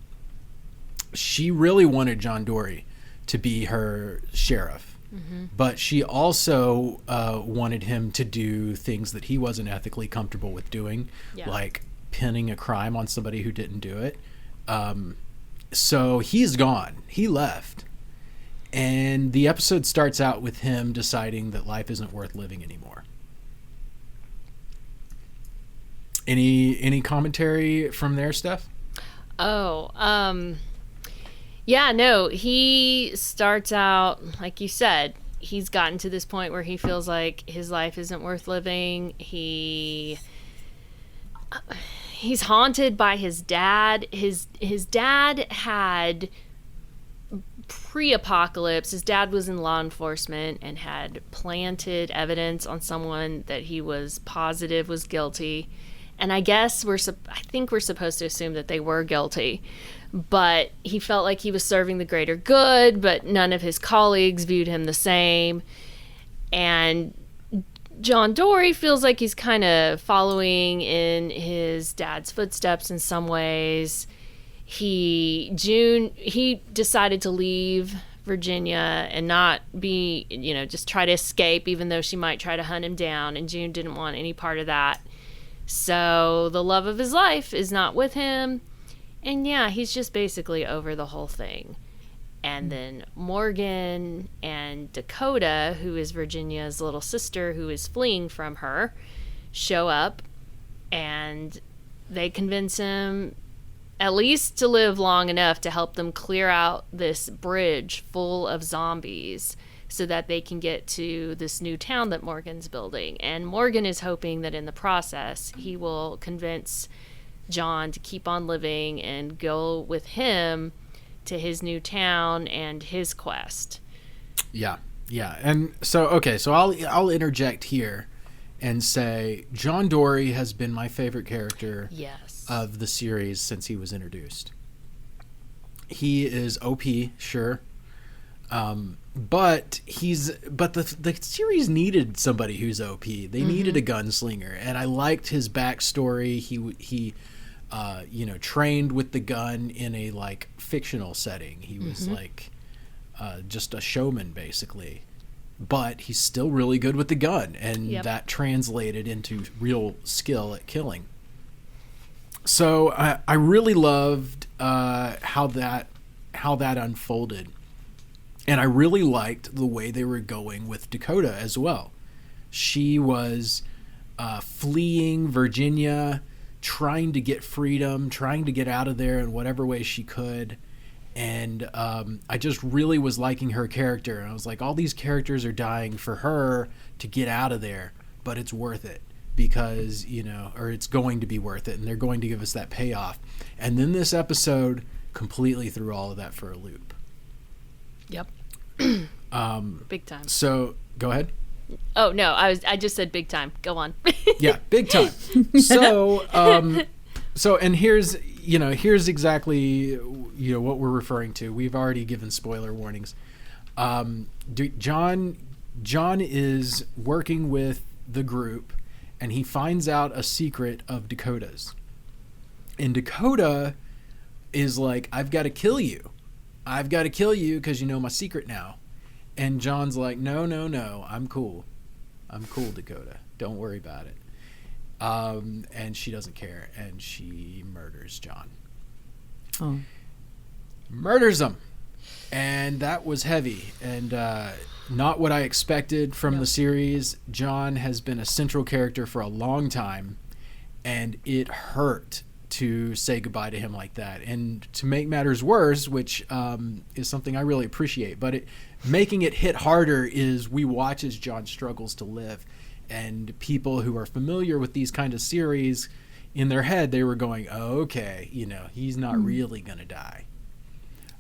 She really wanted John Dory to be her sheriff, but she also wanted him to do things that he wasn't ethically comfortable with doing, like pinning a crime on somebody who didn't do it. So he's gone. He left. And the episode starts out with him deciding that life isn't worth living anymore. Any commentary from there, Steph? Yeah, no, he starts out, like you said, he's gotten to this point where he feels like his life isn't worth living. He's haunted by his dad. His dad had pre-apocalypse. His dad was in law enforcement and had planted evidence on someone that he was positive was guilty. And I guess I think we're supposed to assume that they were guilty. But he felt like he was serving the greater good, but none of his colleagues viewed him the same. And John Dory feels like he's kind of following in his dad's footsteps in some ways. He decided to leave Virginia and not be, just try to escape, even though she might try to hunt him down. And June didn't want any part of that. So the love of his life is not with him. And yeah, he's just basically over the whole thing. And then Morgan and Dakota, who is Virginia's little sister who is fleeing from her, show up, and they convince him at least to live long enough to help them clear out this bridge full of zombies so that they can get to this new town that Morgan's building. And Morgan is hoping that in the process he will convince John to keep on living and go with him to his new town and his quest. Yeah. And so I'll interject here and say John Dory has been my favorite character of the series since he was introduced. He is OP, sure. But the series needed somebody who's OP. They needed a gunslinger, and I liked his backstory. He trained with the gun in a fictional setting. He was just a showman basically, but he's still really good with the gun, and that translated into real skill at killing. So I really loved how that unfolded. And I really liked the way they were going with Dakota as well. She was fleeing Virginia, trying to get freedom, trying to get out of there in whatever way she could. And I just really was liking her character. And I was like, all these characters are dying for her to get out of there, but it's worth it because, or it's going to be worth it, and they're going to give us that payoff. And then this episode completely threw all of that for a loop. Yep. Big time. So, go ahead. Oh no, I just said big time. Go on. Yeah, big time. So, and here's exactly what we're referring to. We've already given spoiler warnings. John is working with the group, and he finds out a secret of Dakota's. And Dakota is like, I've got to kill you. I've got to kill you because you know my secret now. And John's like, no, I'm cool. I'm cool, Dakota. Don't worry about it. And she doesn't care, and she murders John. Oh. Murders him. And that was heavy, and not what I expected from the series. John has been a central character for a long time, and it hurt to say goodbye to him like that. And to make matters worse, which is something I really appreciate, but making it hit harder is we watch as John struggles to live. And people who are familiar with these kind of series, in their head, they were going, oh, okay, he's not really going to die.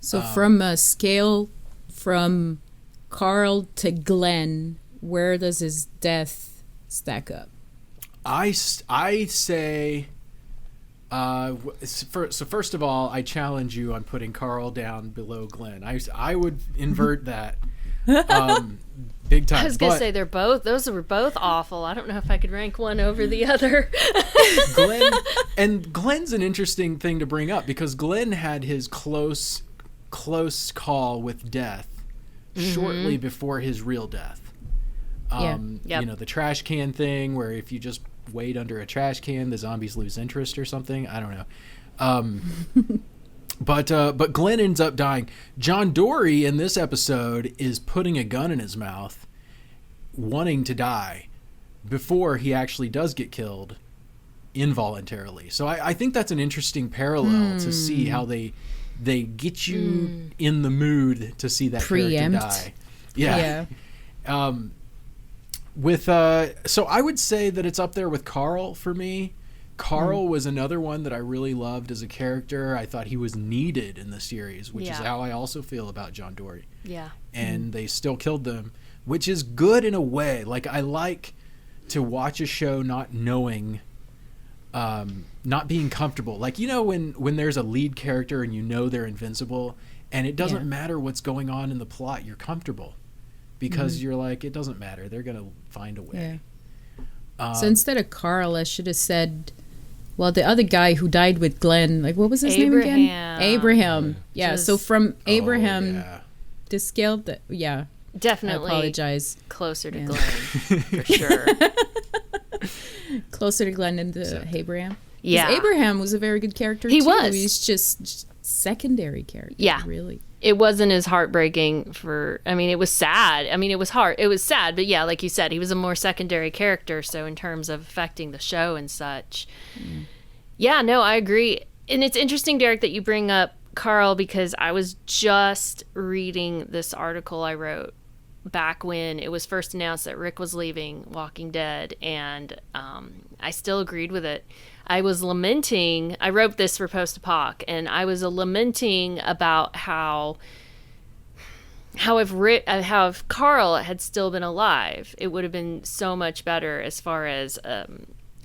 So from a scale from Carl to Glenn, where does his death stack up? I say... so first of all, I challenge you on putting Carl down below Glenn. I would invert that big time. I was gonna say those were both awful. I don't know if I could rank one over the other. Glenn's an interesting thing to bring up because Glenn had his close call with death shortly before his real death. The trash can thing where if you just wait under a trash can, the zombies lose interest or something. I don't know. But Glenn ends up dying. John Dory in this episode is putting a gun in his mouth, wanting to die before he actually does get killed involuntarily. So I think that's an interesting parallel to see how they get you in the mood to see that character die. Yeah. So I would say that it's up there with Carl for me. Carl was another one that I really loved as a character. I thought he was needed in the series, which is how I also feel about John Dory. Yeah. And they still killed them, which is good in a way. Like, I like to watch a show not knowing, not being comfortable. Like, when there's a lead character and they're invincible, and it doesn't matter what's going on in the plot, you're comfortable. Because you're like, it doesn't matter. They're going to find a way. Yeah. So instead of Carl, I should have said, the other guy who died with Glenn, like, what was his name again? Abraham. Yeah, so from Abraham to scale, definitely. I apologize. Closer to Glenn, for sure. Closer to Glenn than to Abraham? Yeah. Abraham was a very good character, He too. was. He's just secondary character, really. It wasn't as heartbreaking it was sad. It was hard. It was sad, but yeah, like you said, he was a more secondary character. So in terms of affecting the show and such, I agree. And it's interesting, Derek, that you bring up Carl, because I was just reading this article I wrote back when it was first announced that Rick was leaving Walking Dead, and I still agreed with it. I was lamenting, I wrote this for Post-Apoc, and I was lamenting about how if Carl had still been alive, it would have been so much better as far as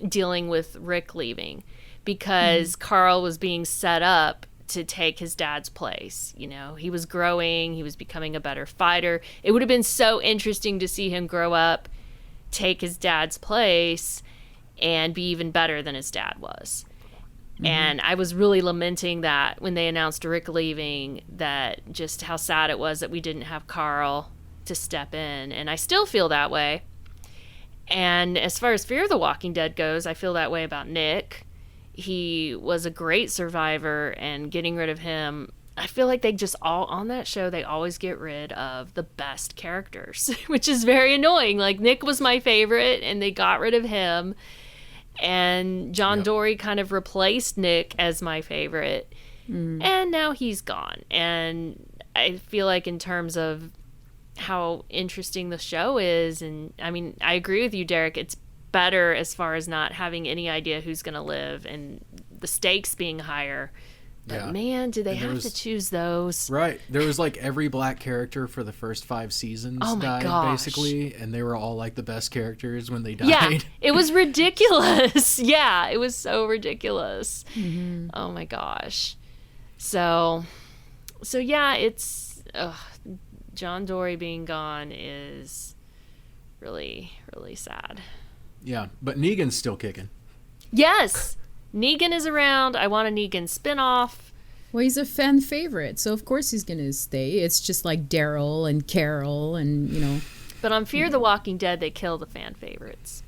dealing with Rick leaving, because Carl was being set up to take his dad's place. He was growing, he was becoming a better fighter. It would have been so interesting to see him grow up, take his dad's place, and be even better than his dad was. And I was really lamenting that when they announced Rick leaving, that just how sad it was that we didn't have Carl to step in. And I still feel that way. And as far as Fear the Walking Dead goes, I feel that way about Nick. He was a great survivor, and getting rid of him, I feel like they just all on that show, they always get rid of the best characters, which is very annoying. Like Nick was my favorite and they got rid of him. And John Dory kind of replaced Nick as my favorite. And now he's gone. And I feel like in terms of how interesting the show is, and I mean, I agree with you, Derek, it's better as far as not having any idea who's going to live and the stakes being higher. But man, do they have to choose those? Right. There was like every black character for the first 5 seasons died, basically. And they were all like the best characters when they died. Yeah, it was ridiculous. Yeah, it was so ridiculous. Oh my gosh. So yeah, it's John Dory being gone is really, really sad. Yeah, but Negan's still kicking. Yes. Negan is around. I want a Negan spinoff. Well, he's a fan favorite, so of course he's going to stay. It's just like Daryl and Carol and, you know. But on Fear the Walking Dead, they kill the fan favorites.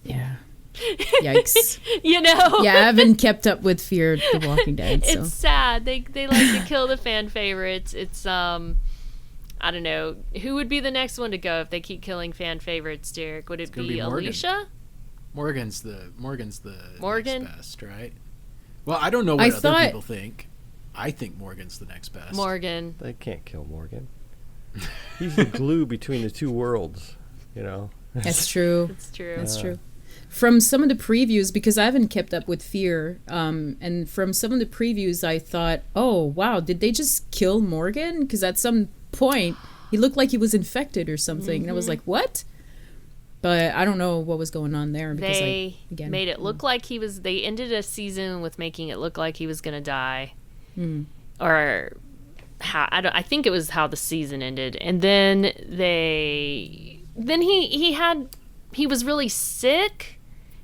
Yeah. Yikes. You know? Yeah, I haven't kept up with Fear the Walking Dead, so. It's sad. They like to kill the fan favorites. It's, I don't know. Who would be the next one to go if they keep killing fan favorites, Derek? Would it be Alicia? Morgan's the next best, right? Well, I don't know what other people think. I think Morgan's the next best. Morgan. They can't kill Morgan. He's the glue between the two worlds, you know. That's true. That's true. That's true. From some of the previews, because I haven't kept up with Fear, and from some of the previews, I thought, oh, wow, did they just kill Morgan? Because at some point, he looked like he was infected or something. And I was like, what? But I don't know what was going on there. Because they made it look like he was... They ended a season with making it look like he was going to die. Or... I think it was how the season ended. And then he was really sick,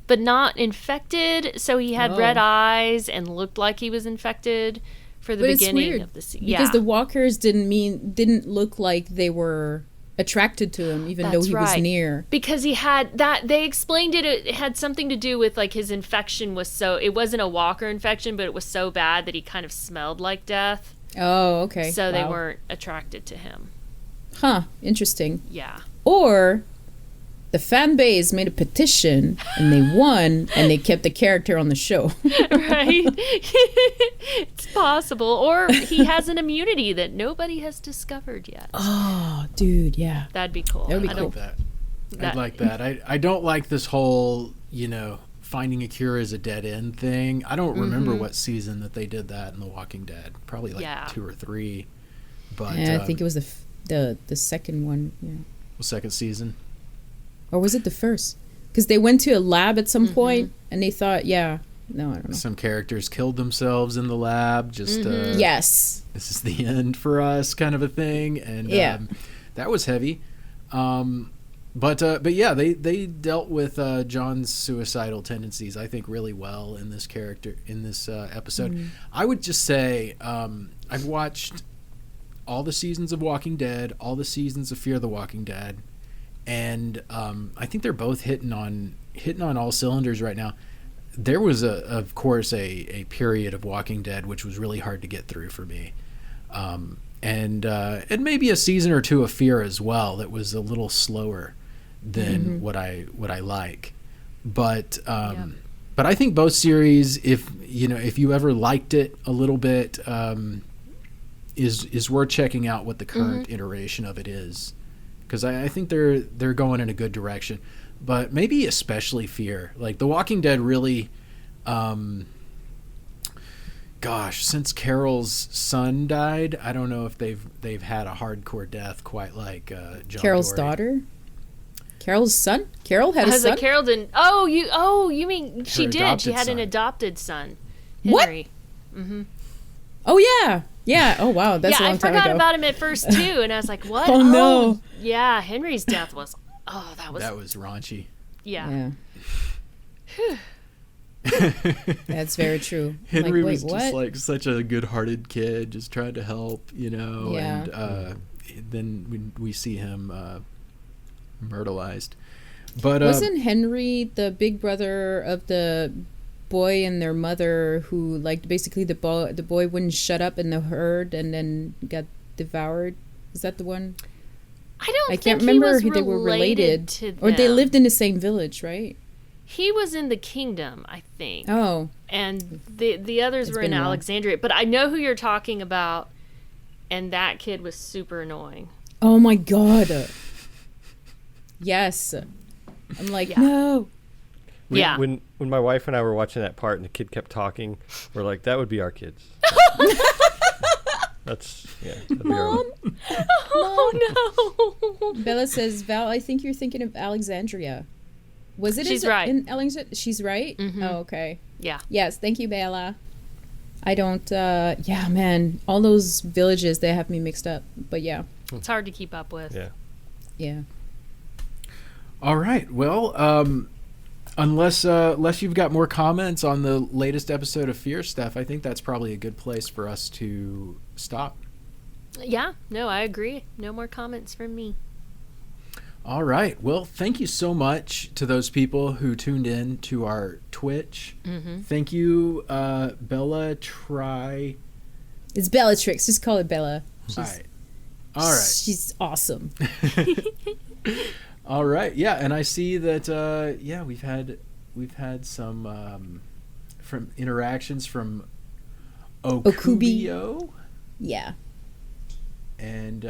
but not infected. So he had red eyes and looked like he was infected for the beginning of the season. Because the walkers didn't look like they were attracted to him, even though he was near. Because he had that, they explained it had something to do with like his infection was so, it wasn't a walker infection, but it was so bad that he kind of smelled like death. Oh, okay. So they weren't attracted to him. Huh, interesting. Yeah. Or the fan base made a petition and they won and they kept the character on the show. Right? It's possible. Or he has an immunity that nobody has discovered yet. Oh, dude, yeah. That'd be cool. That'd be cool. I'd like that. I don't like this whole, finding a cure is a dead end thing. I don't remember what season that they did that in The Walking Dead. Probably 2 or 3. But yeah, I think it was the second one. Yeah. The second season. Or was it the first? Because they went to a lab at some point and they thought, no, I don't know. Some characters killed themselves in the lab. Just yes, this is the end for us, kind of a thing. And that was heavy. But yeah, they dealt with John's suicidal tendencies, I think, really well in this episode. I would just say I've watched all the seasons of Walking Dead, all the seasons of Fear the Walking Dead, and I think they're both hitting on all cylinders right now. There was of course a period of Walking Dead which was really hard to get through for me. And maybe a season or two of Fear as well that was a little slower than what I like, but I think both series, if you ever liked it a little bit, is worth checking out what the current iteration of it is, because I think they're going in a good direction, but maybe especially Fear. Like The Walking Dead really, since Carol's son died, I don't know if they've had a hardcore death quite like John Carol's Dory. daughter. Carol's son? Carol had a son? Carol didn't. You mean she did. She had son. an adopted son, Henry. What? Oh, yeah. Yeah. Oh, wow. That's a long time ago. I forgot about him at first, too. And I was like, what? Oh, no. Yeah, Henry's death was... that was raunchy. Yeah. That's very true. Henry was just like such a good-hearted kid, just trying to help, Yeah. And then we see him myrtleized. But wasn't Henry the big brother of the boy and their mother who, like, basically the boy wouldn't shut up in the herd and then got devoured. Is that the one? I can't think remember he was who they were related to them. or they lived in the same village, right? He was in the kingdom, I think. Oh. And the others It's were in been a while. Alexandria. But I know who you're talking about, and that kid was super annoying. Oh my god. Yes. I'm like, Yeah. no. Yeah. When my wife and I were watching that part and the kid kept talking, we're like, that would be our kids. That'd be our Mom. Oh no. Bella says, Val, I think you're thinking of Alexandria. Was it She's right. in Alexandria? She's right? Mhm. Oh, okay. Yeah. Yes, thank you, Bella. I don't, yeah, man. All those villages, they have me mixed up. But yeah. It's hard to keep up with. Yeah. Yeah. All right. Well, unless you've got more comments on the latest episode of Fear Stuff, I think that's probably a good place for us to stop. Yeah. No, I agree. No more comments from me. All right. Well, thank you so much to those people who tuned in to our Twitch. Mm-hmm. Thank you, Bella. It's Bellatrix. Just call it Bella. All right. She's awesome. All right. Yeah, and I see that. We've had some from interactions from Okubio. Yeah. And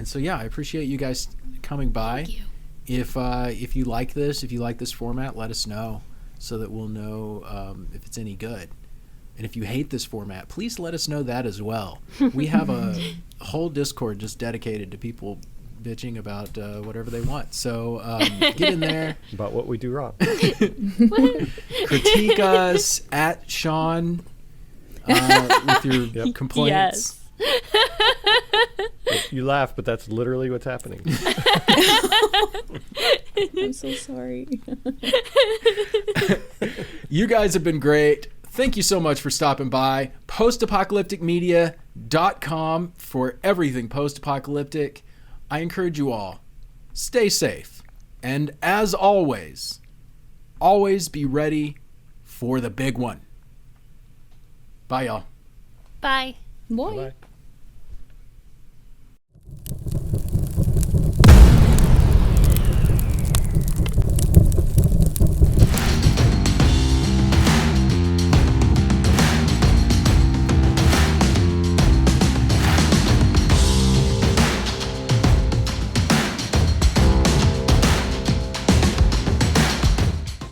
so I appreciate you guys coming by. Thank you. If you like this format, let us know so that we'll know if it's any good. And if you hate this format, please let us know that as well. We have a whole Discord just dedicated to people bitching about whatever they want. So get in there. About what we do wrong. Critique us at Sean with your complaints. Yes. You laugh, but that's literally what's happening. I'm so sorry. You guys have been great. Thank you so much for stopping by. postapocalypticmedia.com for everything post-apocalyptic. I encourage you all, stay safe. And as always be ready for the big one. Bye, y'all. Bye. Boy. Bye-bye.